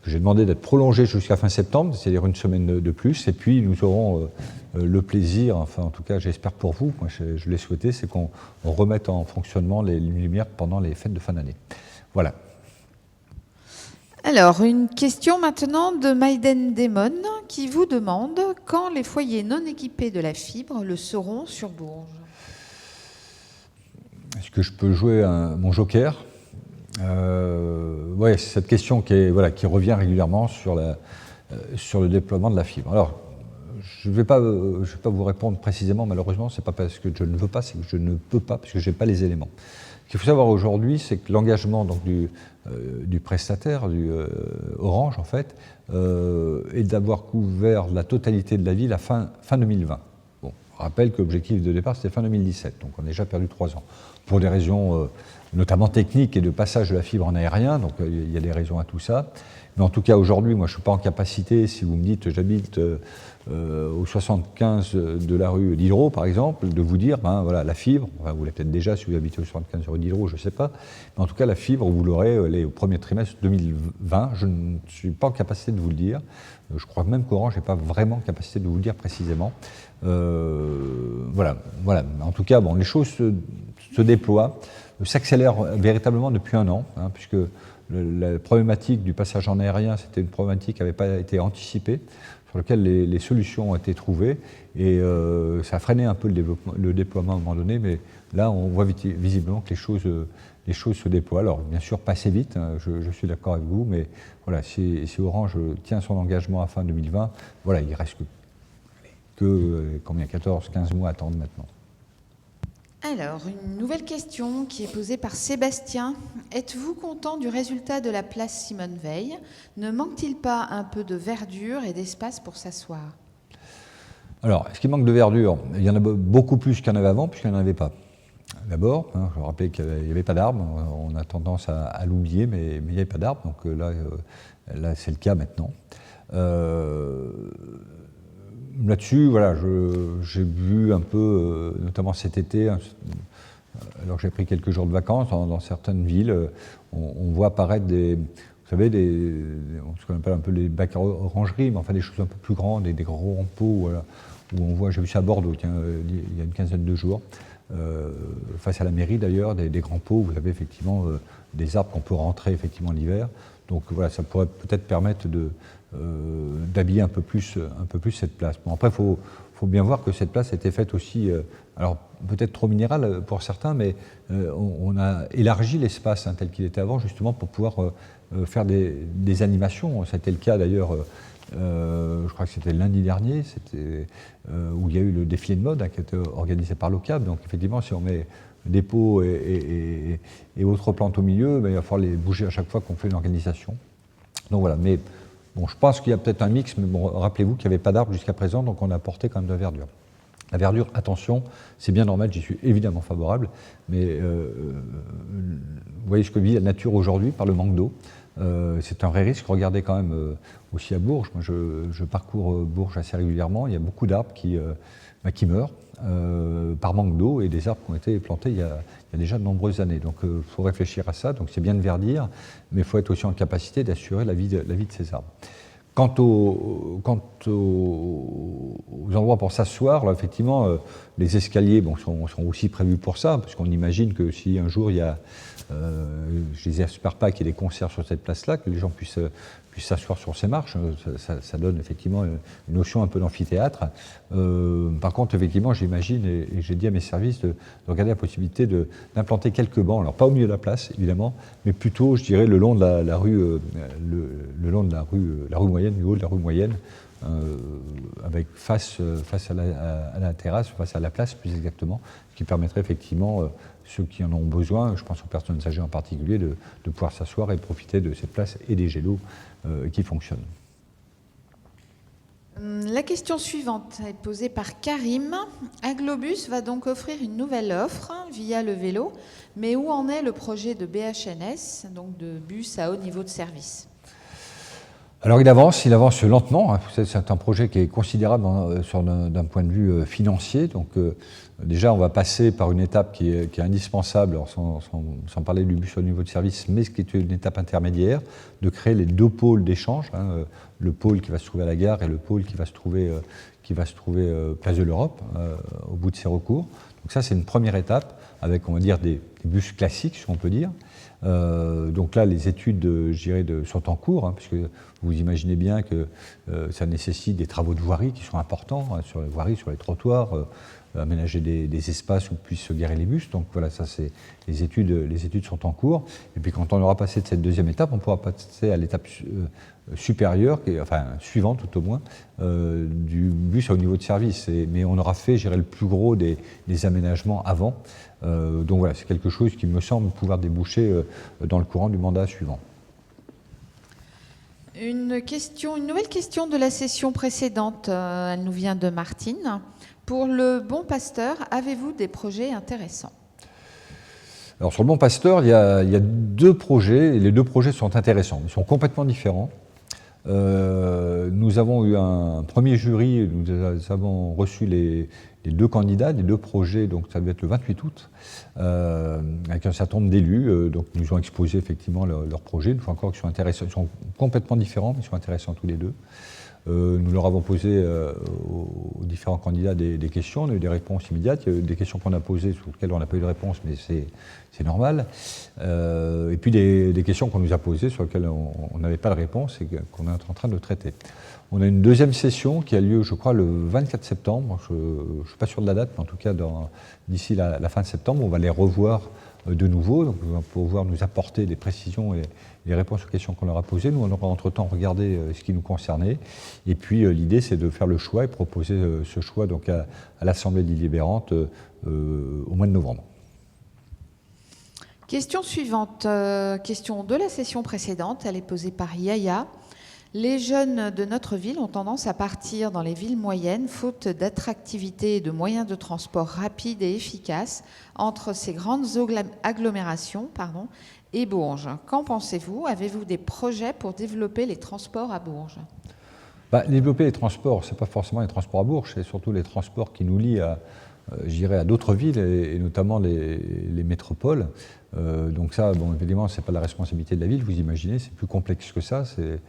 j'ai demandé d'être prolongée jusqu'à fin septembre, c'est-à-dire une semaine de plus. Et puis nous aurons le plaisir, enfin en tout cas j'espère pour vous, moi je l'ai souhaité, c'est qu'on remette en fonctionnement les Nuits Lumière pendant les fêtes de fin d'année. Voilà. Alors, une question maintenant de Maïden Demon qui vous demande quand les foyers non équipés de la fibre le seront sur Bourges. Est-ce que je peux jouer mon joker ? Ouais, c'est cette question qui revient régulièrement sur le déploiement de la fibre. Alors, je ne vais pas vous répondre précisément, malheureusement, ce n'est pas parce que je ne veux pas, c'est que je ne peux pas, parce que je n'ai pas les éléments. Ce qu'il faut savoir aujourd'hui, c'est que l'engagement donc, du prestataire, du Orange en fait, est d'avoir couvert la totalité de la ville à fin 2020. Bon, je rappelle que l'objectif de départ c'était fin 2017, donc on a déjà perdu 3 ans. Pour des raisons notamment techniques et de passage de la fibre en aérien, donc il y a des raisons à tout ça. Mais en tout cas, aujourd'hui, moi, je ne suis pas en capacité, si vous me dites j'habite au 75 de la rue Diderot, par exemple, de vous dire, ben, voilà, la fibre, enfin, vous l'avez peut-être déjà si vous habitez au 75 rue Diderot, je ne sais pas, mais en tout cas, la fibre, vous l'aurez au premier trimestre 2020. Je ne suis pas en capacité de vous le dire. Je crois même qu'Orange n'est pas vraiment en capacité de vous le dire précisément. Voilà. En tout cas, bon, les choses se déploient, s'accélèrent véritablement depuis un an, hein, puisque la problématique du passage en aérien, c'était une problématique qui n'avait pas été anticipée, sur laquelle les solutions ont été trouvées, et ça a freiné un peu le déploiement à un moment donné, mais là, on voit visiblement que les choses se déploient. Alors, bien sûr, pas assez vite, hein, je suis d'accord avec vous, mais voilà, si Orange tient son engagement à fin 2020, voilà, il reste combien, 14, 15 mois à attendre maintenant. Alors, une nouvelle question qui est posée par Sébastien. Êtes-vous content du résultat de la place Simone Veil? Ne manque-t-il pas un peu de verdure et d'espace pour s'asseoir? Alors, est-ce qu'il manque de verdure? Il y en a beaucoup plus qu'il y en avait avant, puisqu'il n'y en avait pas. D'abord, hein, je rappelais qu'il n'y avait pas d'arbres, on a tendance à l'oublier, mais il n'y avait pas d'arbres, donc là c'est le cas maintenant. Là-dessus, voilà, j'ai vu un peu, notamment cet été, alors j'ai pris quelques jours de vacances dans certaines villes, on voit apparaître vous savez, ce qu'on appelle un peu les bacs à orangerie, mais enfin des choses un peu plus grandes, des gros pots, voilà, où on voit, j'ai vu ça à Bordeaux, tiens, il y a une quinzaine de jours, face à la mairie d'ailleurs, des grands pots où vous avez effectivement des arbres qu'on peut rentrer effectivement l'hiver. Donc voilà, ça pourrait peut-être permettre d'habiller un peu plus cette place. Bon, après, il faut bien voir que cette place a été faite aussi, alors peut-être trop minérale pour certains, mais on a élargi l'espace tel qu'il était avant, justement pour pouvoir faire des animations. C'était le cas d'ailleurs, je crois que c'était lundi dernier, où il y a eu le défilé de mode qui a été organisé par l'OCAB. Donc effectivement, si on met des pots et autres plantes au milieu, il va falloir les bouger à chaque fois qu'on fait une organisation. Donc voilà, mais bon, je pense qu'il y a peut-être un mix, mais bon, rappelez-vous qu'il n'y avait pas d'arbres jusqu'à présent, donc on a apporté quand même de la verdure. La verdure, attention, c'est bien normal, j'y suis évidemment favorable, mais vous voyez ce que vit la nature aujourd'hui par le manque d'eau. C'est un vrai risque. Regardez quand même aussi à Bourges. Moi, je parcours Bourges assez régulièrement. Il y a beaucoup d'arbres qui meurent par manque d'eau, et des arbres qui ont été plantés il y a déjà de nombreuses années. Donc il faut réfléchir à ça. Donc c'est bien de verdir, mais il faut être aussi en capacité d'assurer la vie de ces arbres. Quant aux endroits pour s'asseoir, là, effectivement, les escaliers sont aussi prévus pour ça, parce qu'on imagine que si un jour il y a, je ne espère pas qu'il y ait des concerts sur cette place-là, que les gens puissent s'asseoir sur ces marches, ça donne effectivement une notion un peu d'amphithéâtre. Par contre, effectivement, j'imagine, et j'ai dit à mes services, de regarder la possibilité d'implanter quelques bancs, alors pas au milieu de la place, évidemment, mais plutôt, je dirais, le long de la rue, la rue moyenne, du haut de la rue moyenne, avec face à la terrasse, face à la place plus exactement, ce qui permettrait effectivement, ceux qui en ont besoin, je pense aux personnes âgées en particulier, de pouvoir s'asseoir et profiter de cette place et des jets d'eau qui fonctionnent. La question suivante est posée par Karim. Aglobus va donc offrir une nouvelle offre via le vélo, mais où en est le projet de BHNS, donc de bus à haut niveau de service? Alors il avance lentement. C'est un projet qui est considérable d'un point de vue financier. Donc déjà, on va passer par une étape qui est indispensable, alors sans parler du bus au niveau de service, mais ce qui est une étape intermédiaire, de créer les deux pôles d'échange, le pôle qui va se trouver à la gare et le pôle qui va se trouver place de l'Europe, au bout de ses recours. Donc ça, c'est une première étape avec, on va dire, des bus classiques, si on peut dire. Donc là, les études, je dirais, sont en cours, puisque vous imaginez bien que ça nécessite des travaux de voirie qui sont importants, sur les voiries, sur les trottoirs, aménager des espaces où puissent se garer les bus. Donc voilà, ça, c'est les études sont en cours. Et puis quand on aura passé de cette deuxième étape, on pourra passer à l'étape supérieure, enfin suivante tout au moins, du bus au niveau de service. Mais on aura fait, je dirais, le plus gros des aménagements avant. Donc voilà, c'est quelque chose qui me semble pouvoir déboucher dans le courant du mandat suivant. Une nouvelle question de la session précédente, elle nous vient de Martine. Pour le Bon Pasteur, avez-vous des projets intéressants? Alors sur le Bon Pasteur, il y a 2 projets, et les 2 projets sont intéressants, ils sont complètement différents. Nous avons eu un premier jury, nous avons reçu les 2 candidats, les 2 projets, donc ça devait être le 28 août, avec un certain nombre d'élus, donc nous ont exposé effectivement leurs projets, une fois encore qu'ils sont intéressants, ils sont complètement différents, mais ils sont intéressants tous les 2. Nous leur avons posé aux différents candidats des questions, on a eu des réponses immédiates, il y a eu des questions qu'on a posées sur lesquelles on n'a pas eu de réponse, mais c'est normal. Et puis des questions qu'on nous a posées sur lesquelles on n'avait pas de réponse et qu'on est en train de traiter. On a une deuxième session qui a lieu, je crois, le 24 septembre, je ne suis pas sûr de la date, mais en tout cas d'ici la fin de septembre, on va les revoir de nouveau, donc on va pouvoir nous apporter des précisions et les réponses aux questions qu'on leur a posées. Nous, on aura entre-temps regardé ce qui nous concernait. Et puis, l'idée, c'est de faire le choix et proposer ce choix donc, à l'Assemblée délibérante au mois de novembre. Question suivante. Question de la session précédente. Elle est posée par Yaya. Les jeunes de notre ville ont tendance à partir dans les villes moyennes, faute d'attractivité et de moyens de transport rapides et efficaces entre ces grandes agglomérations et Bourges. Qu'en pensez-vous? Avez-vous des projets pour développer les transports à Bourges? Développer les transports, ce n'est pas forcément les transports à Bourges, c'est surtout les transports qui nous lient à d'autres villes et notamment les métropoles. Donc ça, évidemment, ce n'est pas la responsabilité de la ville, vous imaginez, c'est plus complexe que ça. C'est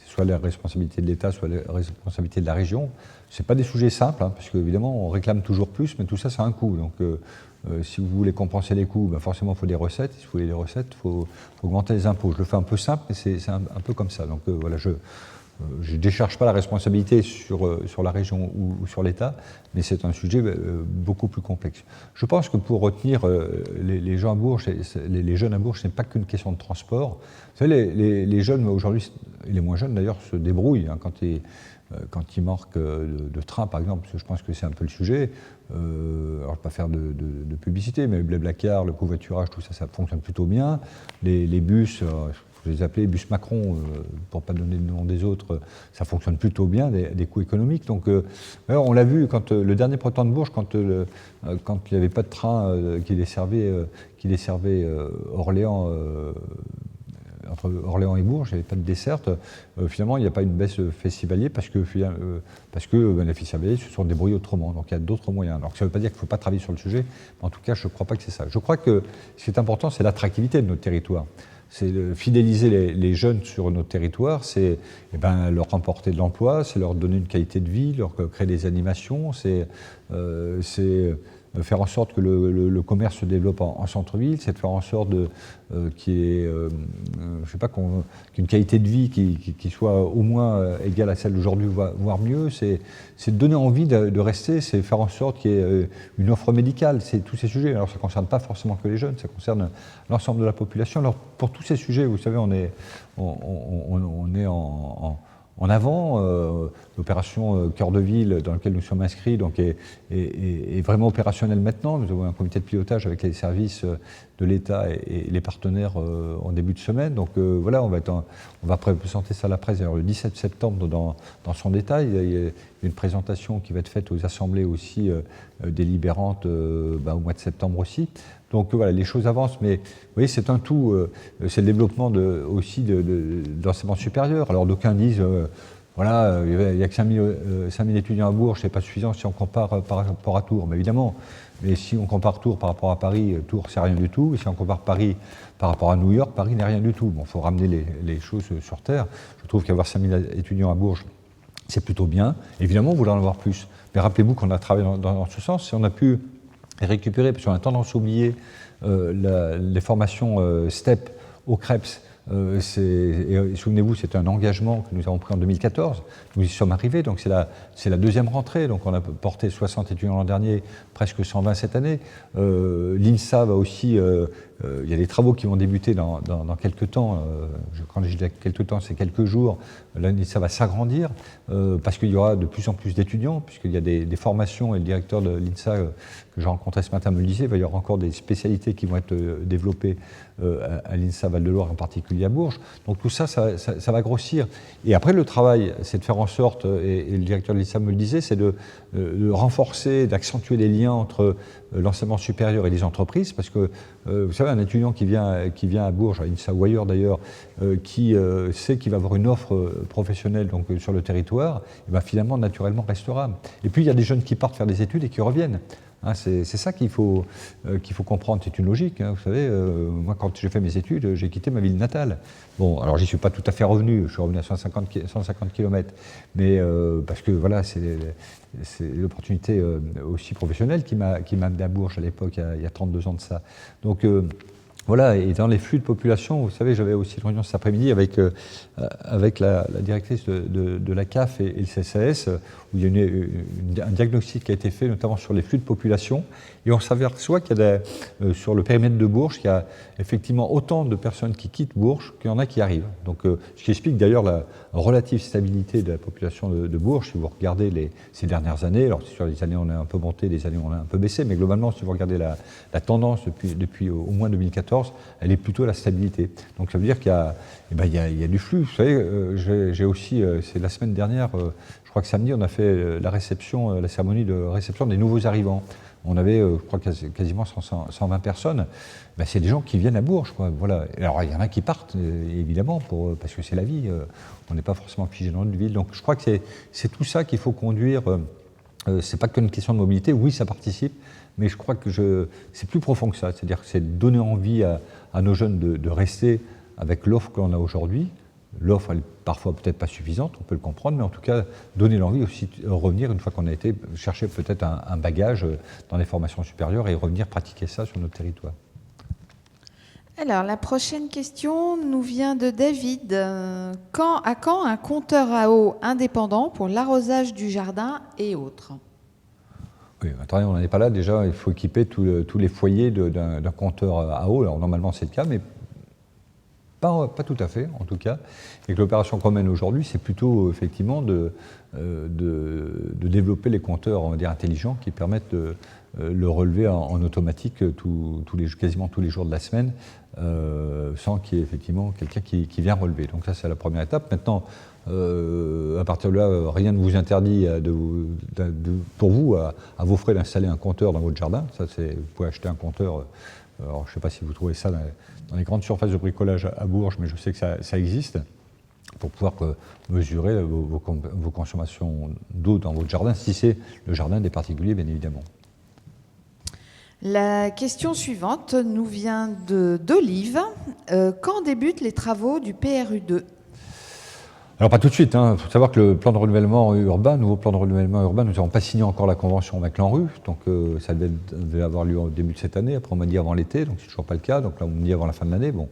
soit la responsabilité de l'État, soit la responsabilité de la région. Ce n'est pas des sujets simples, parce qu'évidemment, on réclame toujours plus, mais tout ça, ça a un coût. Donc, si vous voulez compenser les coûts, forcément, il faut des recettes. Si vous voulez des recettes, il faut augmenter les impôts. Je le fais un peu simple, mais c'est un peu comme ça. Donc, voilà, je ne décharge pas la responsabilité sur la région ou sur l'État, mais c'est un sujet beaucoup plus complexe. Je pense que pour retenir les gens à Bourges, les jeunes à Bourges, ce n'est pas qu'une question de transport. Vous savez, les jeunes aujourd'hui, et les moins jeunes d'ailleurs, se débrouillent quand ils manquent de train, par exemple, parce que je pense que c'est un peu le sujet. Alors, je ne vais pas faire de publicité, mais le Blablacar, le covoiturage, tout ça, ça fonctionne plutôt bien. Les bus, je les appelais bus Macron, pour ne pas donner le nom des autres, ça fonctionne plutôt bien, des coûts économiques. Donc, on l'a vu, quand le dernier printemps de Bourges, quand il n'y avait pas de train qui desservait Orléans, entre Orléans et Bourges, il n'y avait pas de desserte. Finalement, il n'y a pas une baisse festivalier parce que les festivaliers se sont débrouillés autrement. Donc il y a d'autres moyens. Alors ça ne veut pas dire qu'il ne faut pas travailler sur le sujet, mais en tout cas, je ne crois pas que c'est ça. Je crois que ce qui est important, c'est l'attractivité de notre territoire. C'est de fidéliser les jeunes sur notre territoire, c'est leur remporter de l'emploi, c'est leur donner une qualité de vie, leur créer des animations, c'est faire en sorte que le commerce se développe en centre-ville, c'est de faire en sorte qu'il y ait qu'une qualité de vie qui soit au moins égale à celle d'aujourd'hui, voire mieux, c'est de donner envie de rester, c'est faire en sorte qu'il y ait une offre médicale, c'est tous ces sujets. Alors ça ne concerne pas forcément que les jeunes, ça concerne l'ensemble de la population. Alors pour tous ces sujets, vous savez, on est en avant. L'opération Cœur de Ville, dans laquelle nous sommes inscrits, donc est vraiment opérationnelle maintenant. Nous avons un comité de pilotage avec les services de l'État et les partenaires en début de semaine. Donc voilà, on va présenter ça à la presse le 17 septembre dans son détail. Il y a une présentation qui va être faite aux assemblées aussi délibérantes au mois de septembre aussi. Donc voilà, les choses avancent, mais vous voyez, c'est un tout, c'est le développement aussi de l'enseignement supérieur. Alors d'aucuns disent, voilà, il n'y a que 5 000 étudiants à Bourges, c'est pas suffisant si on compare par rapport à Tours. Mais évidemment, mais si on compare Tours par rapport à Paris, Tours c'est rien du tout. Et si on compare Paris par rapport à New York, Paris n'est rien du tout. Bon, il faut ramener les choses sur terre. Je trouve qu'avoir 5 000 étudiants à Bourges, c'est plutôt bien. Évidemment, on voudrait en avoir plus. Mais rappelez-vous qu'on a travaillé dans ce sens. Si on a pu récupérer, parce qu'on a tendance à oublier les formations STEP au CREPS. Souvenez-vous, c'est un engagement que nous avons pris en 2014. Nous y sommes arrivés, donc c'est la deuxième rentrée. Donc on a porté 60 étudiants l'an dernier, presque 120 cette année. L'INSA va aussi. Il y a des travaux qui vont débuter dans quelques temps. Quand je dis quelques temps, c'est quelques jours. L'INSA va s'agrandir parce qu'il y aura de plus en plus d'étudiants, puisqu'il y a des formations, et le directeur de l'INSA que j'ai rencontré ce matin me le disait, il va y avoir encore des spécialités qui vont être développées à l'INSA Val-de-Loire, en particulier à Bourges. Donc tout ça va grossir. Et après, le travail, c'est de faire en sorte, et le directeur de l'INSA me le disait, c'est de renforcer, d'accentuer les liens entre l'enseignement supérieur et les entreprises, parce que, vous savez, savez, un étudiant qui vient à Bourges, à INSA ou ailleurs d'ailleurs, qui sait qu'il va avoir une offre professionnelle donc, sur le territoire, et ben, finalement, naturellement, restera. Et puis, il y a des jeunes qui partent faire des études et qui reviennent. Hein, c'est ça qu'il faut comprendre, c'est une logique. Hein, vous savez, moi quand j'ai fait mes études, j'ai quitté ma ville natale. Bon, alors j'y suis pas tout à fait revenu, je suis revenu à 150 km, mais parce que voilà, c'est l'opportunité aussi professionnelle qui m'a amené à Bourges à l'époque, il y a 32 ans de ça. Donc voilà, et dans les flux de population, vous savez, j'avais aussi une réunion cet après-midi avec la directrice de la CAF et le CCAS, où il y a un diagnostic qui a été fait, notamment sur les flux de population, et on s'aperçoit qu'il y a sur le périmètre de Bourges, qu'il y a effectivement autant de personnes qui quittent Bourges qu'il y en a qui arrivent. Donc, ce qui explique d'ailleurs la relative stabilité de la population de Bourges. Si vous regardez ces dernières années, alors sur les années on a un peu monté, les années on a un peu baissé, mais globalement, si vous regardez la tendance depuis au moins 2014, elle est plutôt à la stabilité. Donc ça veut dire qu'il y a du flux. Vous savez, j'ai aussi, c'est la semaine dernière, je crois que samedi, on a fait la cérémonie de réception des nouveaux arrivants. On avait, je crois, quasiment 120 personnes. Ben, c'est des gens qui viennent à Bourges, quoi. Voilà. Alors, il y en a qui partent, évidemment, parce que c'est la vie. On n'est pas forcément figé dans notre ville. Donc, je crois que c'est tout ça qu'il faut conduire. C'est pas qu'une question de mobilité. Oui, ça participe, mais je crois que c'est plus profond que ça. C'est-à-dire que c'est de donner envie à nos jeunes de rester avec l'offre qu'on a aujourd'hui. L'offre, elle est parfois peut-être pas suffisante, on peut le comprendre, mais en tout cas, donner l'envie aussi de revenir une fois qu'on a été chercher peut-être un bagage dans les formations supérieures et revenir pratiquer ça sur notre territoire. Alors, la prochaine question nous vient de David. À quand un compteur à eau indépendant pour l'arrosage du jardin et autres ? Oui, attendez, on n'en est pas là. Déjà, il faut équiper tous les foyers d'un compteur à eau. Alors, normalement, c'est le cas, mais pas tout à fait, en tout cas. Et que l'opération qu'on mène aujourd'hui, c'est plutôt effectivement de développer les compteurs, on va dire, intelligents qui permettent de le relever en automatique quasiment tous les jours de la semaine, sans qu'il y ait effectivement quelqu'un qui vient relever. Donc ça, c'est la première étape. Maintenant, à partir de là, rien ne vous interdit pour vous, à vos frais, d'installer un compteur dans votre jardin. Ça, vous pouvez acheter un compteur. Alors, je ne sais pas si vous trouvez ça dans les grandes surfaces de bricolage à Bourges, mais je sais que ça existe, pour pouvoir mesurer vos consommations d'eau dans votre jardin, si c'est le jardin des particuliers, bien évidemment. La question suivante nous vient d'Olive. Quand débutent les travaux du PRU2 ? Alors pas tout de suite, il faut savoir que le plan de renouvellement urbain, nouveau plan de renouvellement urbain, nous n'avons pas signé encore la convention avec l'ANRU, donc ça devait avoir lieu au début de cette année, après on m'a dit avant l'été, donc c'est toujours pas le cas, donc là on me dit avant la fin de l'année, bon,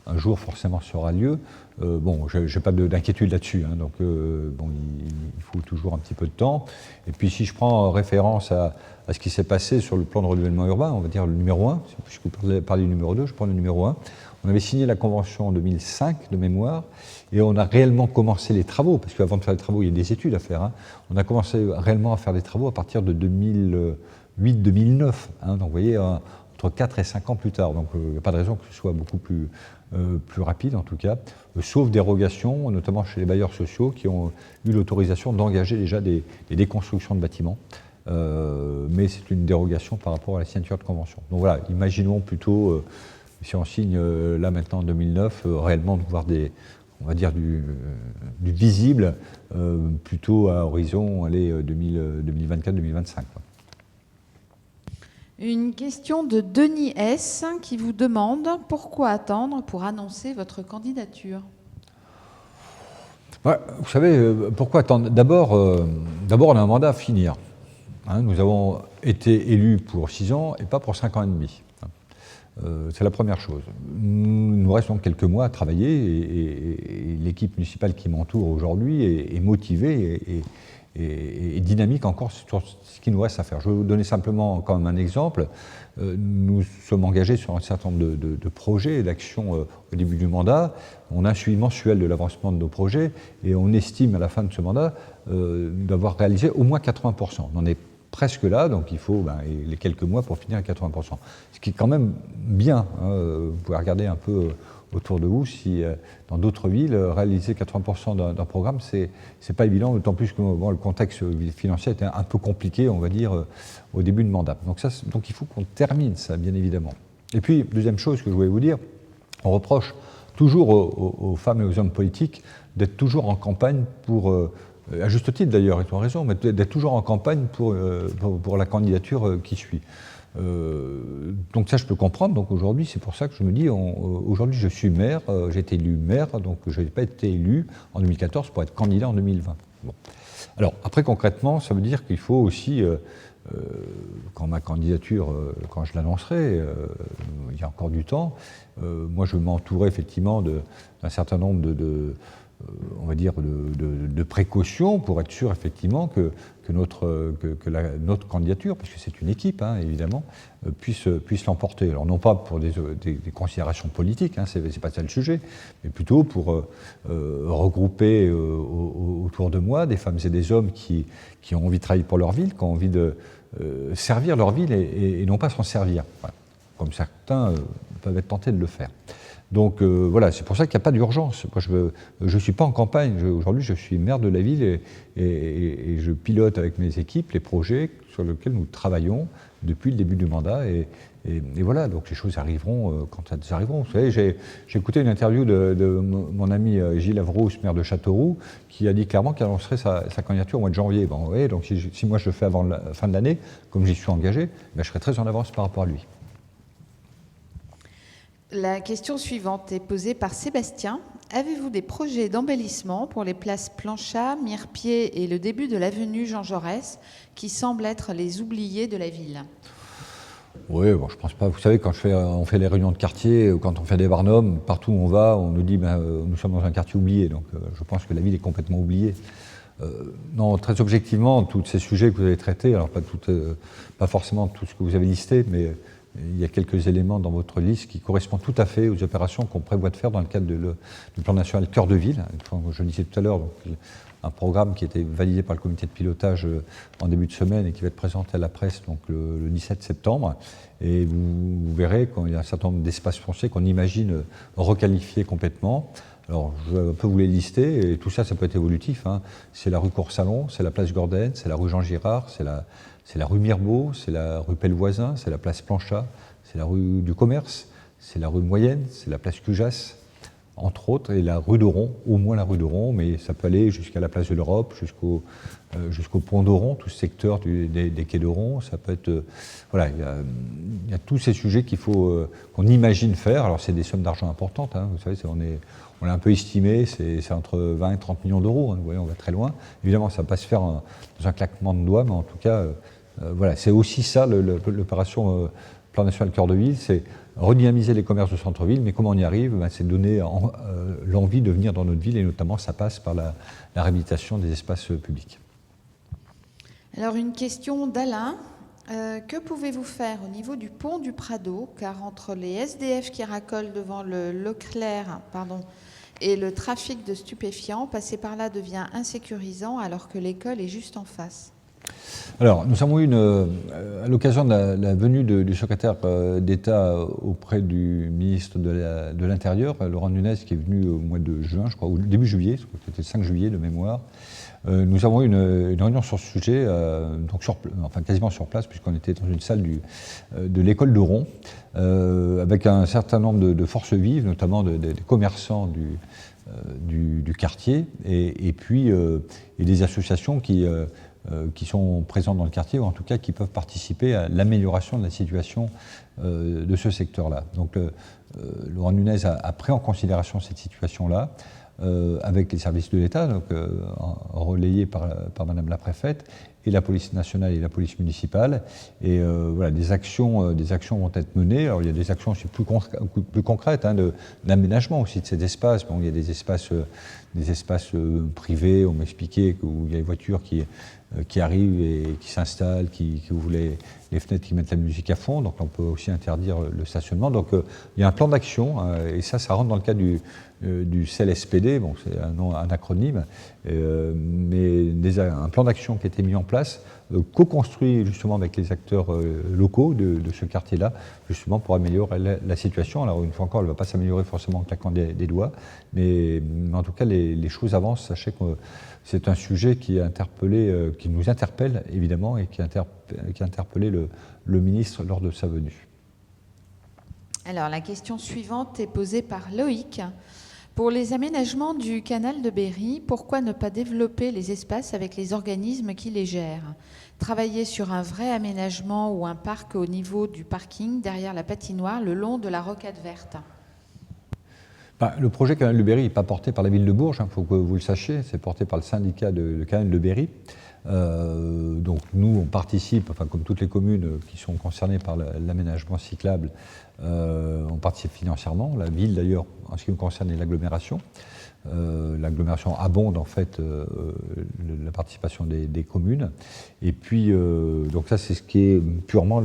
un jour forcément ça aura lieu, bon, je n'ai pas d'inquiétude là-dessus, donc bon, il faut toujours un petit peu de temps, et puis si je prends référence à ce qui s'est passé sur le plan de renouvellement urbain, on va dire le numéro 1, puisque vous parlez du numéro 2, je prends le numéro 1, on avait signé la convention en 2005 de mémoire, et on a réellement commencé les travaux, parce qu'avant de faire les travaux, il y a des études à faire. On a commencé réellement à faire des travaux à partir de 2008-2009. Donc vous voyez, entre 4 et 5 ans plus tard. Donc il n'y a pas de raison que ce soit beaucoup plus rapide, en tout cas, sauf dérogation, notamment chez les bailleurs sociaux qui ont eu l'autorisation d'engager déjà des déconstructions de bâtiments. Mais c'est une dérogation par rapport à la signature de convention. Donc voilà, imaginons plutôt, si on signe là maintenant en 2009, réellement de voir on va dire du visible, plutôt à horizon 2024-2025. Une question de Denis S. qui vous demande pourquoi attendre pour annoncer votre candidature ? Ouais, vous savez, pourquoi attendre ? D'abord, on a un mandat à finir. Nous avons été élus pour 6 ans et pas pour 5 ans et demi. C'est la première chose. Il nous reste donc quelques mois à travailler et l'équipe municipale qui m'entoure aujourd'hui est motivée et dynamique encore sur ce qu'il nous reste à faire. Je vais vous donner simplement quand même un exemple. Nous sommes engagés sur un certain nombre de projets et d'actions au début du mandat. On a un suivi mensuel de l'avancement de nos projets et on estime à la fin de ce mandat d'avoir réalisé au moins 80%. On en est presque là, donc il faut les quelques mois pour finir à 80%. Ce qui est quand même bien. Vous pouvez regarder un peu autour de vous si dans d'autres villes, réaliser 80% d'un programme, c'est pas évident, d'autant plus que le contexte financier était un peu compliqué, on va dire, au début de mandat. Donc il faut qu'on termine ça, bien évidemment. Et puis, deuxième chose que je voulais vous dire, on reproche toujours aux femmes et aux hommes politiques d'être toujours en campagne pour, à juste titre d'ailleurs, ils ont raison, mais d'être toujours en campagne pour la candidature qui suit. Donc ça, je peux comprendre. Donc aujourd'hui, c'est pour ça que je me dis, aujourd'hui, je suis maire, j'ai été élu maire, donc je n'ai pas été élu en 2014 pour être candidat en 2020. Bon. Alors après, concrètement, ça veut dire qu'il faut aussi, quand ma candidature, quand je l'annoncerai, il y a encore du temps, moi je m'entourais effectivement d'un certain nombre on va dire, de précautions pour être sûr effectivement que notre candidature, parce que c'est une équipe évidemment, puisse l'emporter. Alors non pas pour des considérations politiques, c'est pas ça le sujet, mais plutôt pour regrouper autour de moi des femmes et des hommes qui ont envie de travailler pour leur ville, qui ont envie de servir leur ville et non pas s'en servir, voilà, comme certains peuvent être tentés de le faire. Donc voilà, c'est pour ça qu'il n'y a pas d'urgence. Moi, je ne suis pas en campagne. Aujourd'hui, je suis maire de la ville et je pilote avec mes équipes les projets sur lesquels nous travaillons depuis le début du mandat. Et voilà, donc les choses arriveront quand elles arriveront. Vous savez, j'ai écouté une interview de mon ami Gilles Avrousse, maire de Châteauroux, qui a dit clairement qu'il annoncerait sa candidature au mois de janvier. Bon, ouais, donc si moi je le fais avant la fin de l'année, comme j'y suis engagé, ben, je serai très en avance par rapport à lui. La question suivante est posée par Sébastien. Avez-vous des projets d'embellissement pour les places Planchat, Mirepied et le début de l'avenue Jean Jaurès, qui semblent être les oubliés de la ville? Oui, bon, je pense pas. Vous savez, quand on fait les réunions de quartier, ou quand on fait des barnums, partout où on va, on nous dit nous sommes dans un quartier oublié. Donc je pense que la ville est complètement oubliée. Non, très objectivement, tous ces sujets que vous avez traités, alors pas forcément tout ce que vous avez listé, mais il y a quelques éléments dans votre liste qui correspondent tout à fait aux opérations qu'on prévoit de faire dans le cadre du plan national Cœur de Ville. Je le disais tout à l'heure, un programme qui a été validé par le comité de pilotage en début de semaine et qui va être présenté à la presse donc le 17 septembre. Et vous verrez qu'il y a un certain nombre d'espaces fonciers qu'on imagine requalifier complètement. Alors, je peux vous les lister, et tout ça, ça peut être évolutif. C'est la rue Coursalon, c'est la place Gordenne, c'est la rue Jean Girard, c'est la rue Mirbeau, c'est la rue Pellevoisin, c'est la place Planchat, c'est la rue du Commerce, c'est la rue Moyenne, c'est la place Cujas, entre autres, et la rue d'Oron, au moins la rue d'Oron, mais ça peut aller jusqu'à la place de l'Europe, jusqu'au pont d'Oron, tout ce secteur des quais d'Oron. Ça peut être, voilà, il y a tous ces sujets qu'on imagine faire. Alors c'est des sommes d'argent importantes, vous savez, on l'a un peu estimé, c'est entre 20 et 30 millions d'euros, vous voyez, on va très loin. Évidemment, ça ne va pas se faire dans un claquement de doigts, mais en tout cas, voilà, c'est aussi ça l'opération Plan national Cœur de Ville, c'est redynamiser les commerces de centre-ville, mais comment on y arrive? C'est donner l'envie de venir dans notre ville, et notamment ça passe par la réhabilitation des espaces publics. Alors une question d'Alain. Que pouvez-vous faire au niveau du pont du Prado, car entre les SDF qui racolent devant le Leclerc et le trafic de stupéfiants, passer par là devient insécurisant alors que l'école est juste en face? Alors, nous avons eu à l'occasion de la venue du secrétaire d'État auprès du ministre de l'Intérieur, Laurent Nunez, qui est venu au mois de juin, je crois, ou début juillet, c'était le 5 juillet de mémoire. Nous avons eu une réunion sur ce sujet, quasiment sur place, puisqu'on était dans une salle de l'école d'Oron, avec un certain nombre de forces vives, notamment des commerçants du quartier, et puis des associations qui sont présentes dans le quartier, ou en tout cas qui peuvent participer à l'amélioration de la situation de ce secteur-là. Donc Laurent Nunez a pris en considération cette situation-là, avec les services de l'État, relayés par Madame la Préfète, et la police nationale et la police municipale. Et voilà, des actions vont être menées. Alors il y a des actions aussi plus concrètes, d'aménagement aussi de ces espaces. Bon, il y a des espaces privés, on m'expliquait, où il y a des voitures qui arrivent et qui s'installent, qui ouvrent les fenêtres, qui mettent la musique à fond. Donc on peut aussi interdire le stationnement. Donc il y a un plan d'action, et ça rentre dans le cadre du CLSPD, bon, c'est un acronyme, mais un plan d'action qui a été mis en place, co-construit justement avec les acteurs locaux de ce quartier-là, justement pour améliorer la situation. Alors une fois encore, elle ne va pas s'améliorer forcément en claquant des doigts, mais en tout cas les choses avancent. Sachez que c'est un sujet qui nous interpelle évidemment, et qui a interpellé le ministre lors de sa venue. Alors, la question suivante est posée par Loïc. Pour les aménagements du canal de Berry, pourquoi ne pas développer les espaces avec les organismes qui les gèrent? Travailler sur un vrai aménagement ou un parc au niveau du parking, derrière la patinoire, le long de la rocade verte. Le projet Canal de Berry n'est pas porté par la ville de Bourges, il faut que vous le sachiez, c'est porté par le syndicat de Canal de Berry. Donc nous, on participe, enfin, comme toutes les communes qui sont concernées par l'aménagement cyclable, on participe financièrement. La ville, d'ailleurs, en ce qui me concerne, est l'agglomération. L'agglomération abonde en fait la participation des communes. Et puis, donc ça, c'est ce qui est purement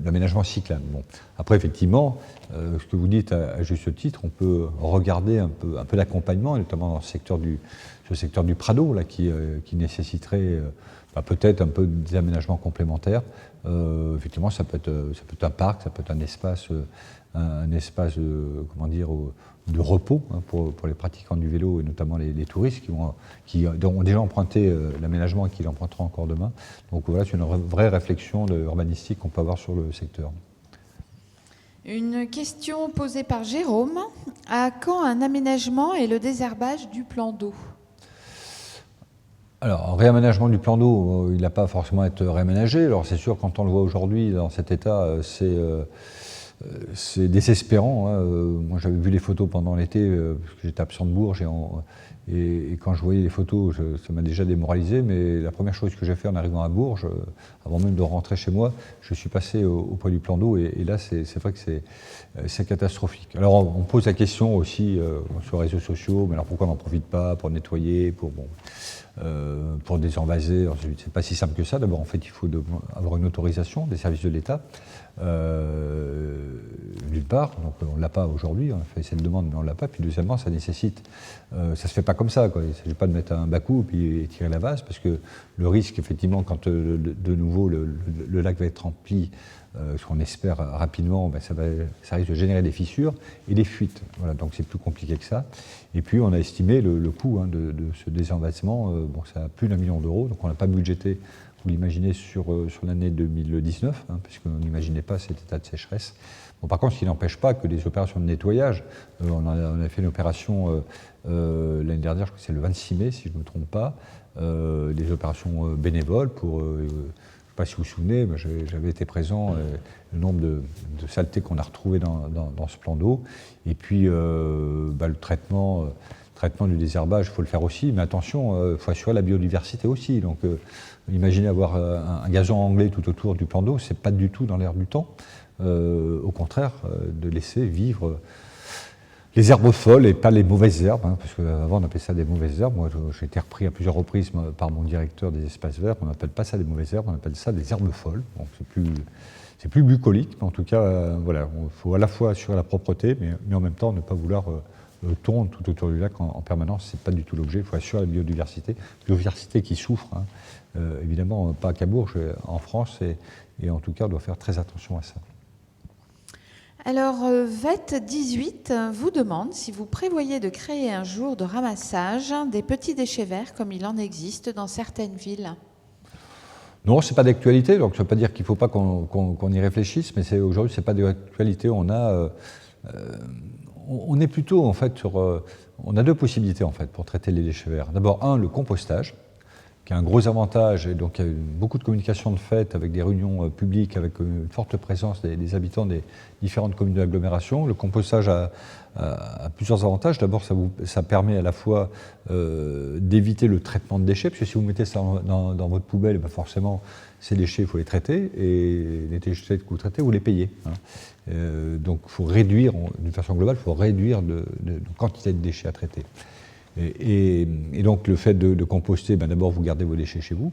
l'aménagement cyclable. Bon. Après, effectivement, ce que vous dites à juste titre, on peut regarder un peu d'accompagnement, notamment dans ce secteur du Prado, là, qui nécessiterait peut-être un peu des aménagements complémentaires. Effectivement, ça peut être un parc, ça peut être un espace comment dire, de repos, hein, pour les pratiquants du vélo et notamment les touristes qui ont déjà emprunté l'aménagement et qui l'emprunteront encore demain. Donc voilà, c'est une vraie réflexion urbanistique qu'on peut avoir sur le secteur. Une question posée par Jérôme. À quand un aménagement et le désherbage du plan d'eau? Alors, un réaménagement du plan d'eau, il n'a pas forcément à être réaménagé. Alors c'est sûr, quand on le voit aujourd'hui dans cet état, c'est désespérant, hein. Moi, j'avais vu les photos pendant l'été, parce que j'étais absent de Bourges, et quand je voyais les photos, ça m'a déjà démoralisé, mais la première chose que j'ai fait en arrivant à Bourges, avant même de rentrer chez moi, je suis passé auprès du plan d'eau, et là, c'est vrai que c'est catastrophique. Alors, on pose la question aussi sur les réseaux sociaux, mais alors pourquoi on n'en profite pas pour nettoyer, pour désenvaser? Alors, c'est pas si simple que ça. D'abord, en fait, il faut avoir une autorisation des services de l'État. D'une part, donc on ne l'a pas aujourd'hui, on a fait cette demande mais on ne l'a pas, puis deuxièmement ça nécessite, ça ne se fait pas comme ça, quoi. Il ne s'agit pas de mettre un bas-coup et tirer la vase, parce que le risque effectivement quand de nouveau le lac va être rempli, ce qu'on espère rapidement, ça risque de générer des fissures et des fuites. Voilà, donc c'est plus compliqué que ça. Et puis on a estimé le coût, hein, de ce désenvasement, ça a plus d'1 million d'euros, donc on n'a pas budgété, vous l'imaginez, sur l'année 2019, hein, puisqu'on n'imaginait pas cet état de sécheresse. Bon, par contre, ce qui n'empêche pas que des opérations de nettoyage, on a fait une opération l'année dernière, je crois que c'est le 26 mai, si je ne me trompe pas, des opérations bénévoles pour, je ne sais pas si vous vous souvenez, mais j'avais été présent, le nombre de saletés qu'on a retrouvées dans ce plan d'eau, et puis le traitement du désherbage, il faut le faire aussi, mais attention, il faut assurer la biodiversité aussi. Donc, imaginez avoir un gazon anglais tout autour du plan d'eau, c'est pas du tout dans l'air du temps. Au contraire, de laisser vivre les herbes folles et pas les mauvaises herbes, hein, parce qu'avant on appelait ça des mauvaises herbes. Moi, j'ai été repris à plusieurs reprises par mon directeur des espaces verts. On n'appelle pas ça des mauvaises herbes, on appelle ça des herbes folles. Bon, c'est plus bucolique, mais en tout cas, voilà, il faut à la fois assurer la propreté, mais en même temps ne pas vouloir tourne tout autour du lac en permanence, c'est pas du tout l'objet. Il faut assurer la biodiversité qui souffre, hein. Évidemment pas qu'à Bourges, en France, et en tout cas on doit faire très attention à ça. Alors, VET18 vous demande si vous prévoyez de créer un jour de ramassage des petits déchets verts comme il en existe dans certaines villes. Non, c'est pas d'actualité, donc ça ne veut pas dire qu'il ne faut pas qu'on y réfléchisse, mais aujourd'hui c'est pas d'actualité. On est plutôt en fait on a deux possibilités en fait pour traiter les déchets verts. D'abord, le compostage, qui a un gros avantage, et donc il y a beaucoup de communication de fait avec des réunions publiques, avec une forte présence des habitants des différentes communes de l'agglomération. Le compostage a plusieurs avantages. D'abord, ça permet à la fois d'éviter le traitement de déchets, parce que si vous mettez ça dans votre poubelle, forcément, ces déchets, il faut les traiter, et les déchets que vous traitez, vous les payez, hein. Donc il faut réduire, d'une façon globale, il faut réduire de quantité de déchets à traiter. Et donc le fait de composter, d'abord vous gardez vos déchets chez vous,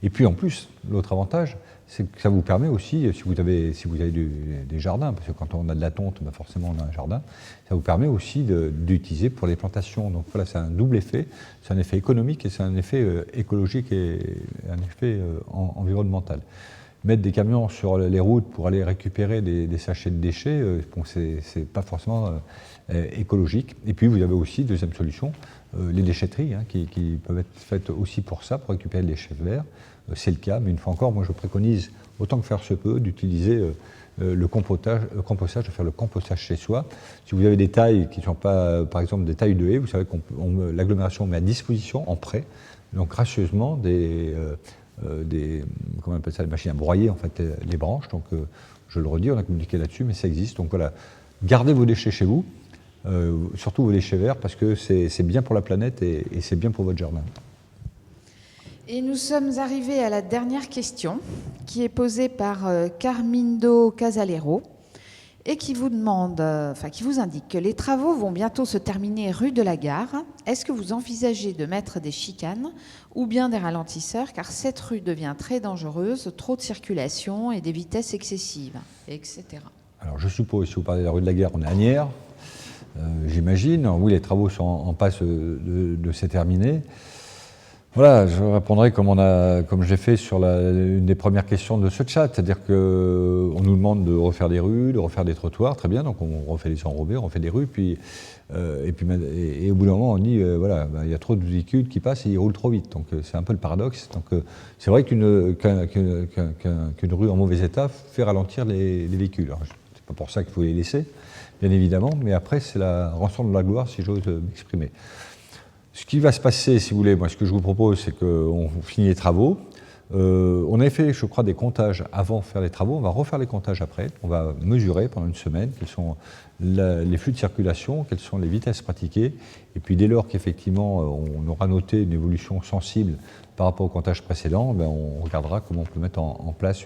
et puis en plus, l'autre avantage, c'est que ça vous permet aussi, si vous avez des jardins, parce que quand on a de la tonte, forcément on a un jardin, ça vous permet aussi d'utiliser pour les plantations. Donc voilà, c'est un double effet, c'est un effet économique et c'est un effet écologique et un effet environnemental. Mettre des camions sur les routes pour aller récupérer des sachets de déchets, c'est pas forcément écologique. Et puis vous avez aussi, deuxième solution, les déchetteries, hein, qui peuvent être faites aussi pour ça, pour récupérer les déchets verts. c'est le cas, mais une fois encore, moi je préconise, autant que faire se peut, d'utiliser le compostage, de faire le compostage chez soi. Si vous avez des tailles qui ne sont pas, par exemple, des tailles de haies, vous savez que l'agglomération met à disposition, en prêt, donc gracieusement, comment on appelle ça, des machines à broyer, en fait, les branches. Donc, je le redis, on a communiqué là-dessus, mais ça existe. Donc voilà, gardez vos déchets chez vous, surtout vos déchets verts, parce que c'est bien pour la planète et c'est bien pour votre jardin. Et nous sommes arrivés à la dernière question, qui est posée par Carmindo Casalero, et qui vous demande, qui vous indique que les travaux vont bientôt se terminer rue de la Gare. Est-ce que vous envisagez de mettre des chicanes ou bien des ralentisseurs, car cette rue devient très dangereuse, trop de circulation et des vitesses excessives, etc. Alors je suppose, si vous parlez de la rue de la Gare, on est à Nières, j'imagine. Oui, les travaux sont en passe de se terminer. Voilà, je répondrai comme j'ai fait sur une des premières questions de ce chat, c'est-à-dire qu'on nous demande de refaire des rues, de refaire des trottoirs, très bien, donc on refait les enrobés, on refait des rues, et au bout d'un moment on dit, il y a trop de véhicules qui passent et ils roulent trop vite, donc c'est un peu le paradoxe. Donc c'est vrai qu'une rue en mauvais état fait ralentir les véhicules. Alors, c'est pas pour ça qu'il faut les laisser, bien évidemment, mais après c'est la rançon de la gloire, si j'ose m'exprimer. Ce qui va se passer, si vous voulez, moi ce que je vous propose, c'est qu'on finit les travaux. On avait fait, je crois, des comptages avant de faire les travaux. On va refaire les comptages après. On va mesurer pendant une semaine quels sont les flux de circulation, quelles sont les vitesses pratiquées. Et puis dès lors qu'effectivement on aura noté une évolution sensible par rapport au comptage précédent, on regardera comment on peut mettre en place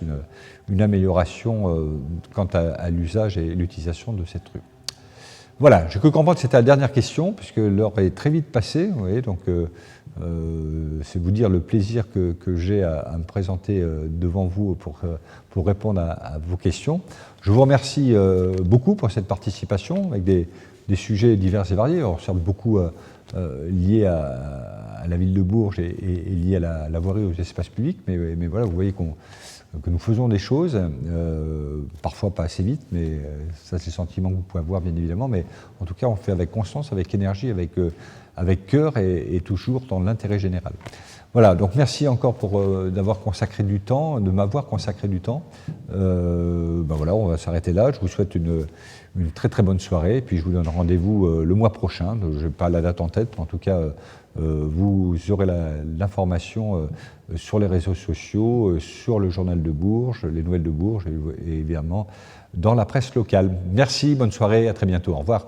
une amélioration quant à l'usage et l'utilisation de cette rue. Voilà, j'ai cru comprendre que c'était la dernière question, puisque l'heure est très vite passée, vous voyez, donc c'est vous dire le plaisir que j'ai à me présenter devant vous pour répondre à vos questions. Je vous remercie beaucoup pour cette participation, avec des sujets divers et variés, alors certes beaucoup liés à la ville de Bourges et liés à la voirie, aux espaces publics, mais voilà, vous voyez que nous faisons des choses, parfois pas assez vite, mais ça c'est le sentiment que vous pouvez avoir bien évidemment, mais en tout cas on fait avec constance, avec énergie, avec cœur et toujours dans l'intérêt général. Voilà, donc merci encore d'avoir consacré du temps, de m'avoir consacré du temps. Voilà, on va s'arrêter là, je vous souhaite une très très bonne soirée, et puis je vous donne rendez-vous le mois prochain, je n'ai pas la date en tête, mais en tout cas vous aurez l'information sur les réseaux sociaux, sur le journal de Bourges, les nouvelles de Bourges et évidemment dans la presse locale. Merci, bonne soirée, à très bientôt, au revoir.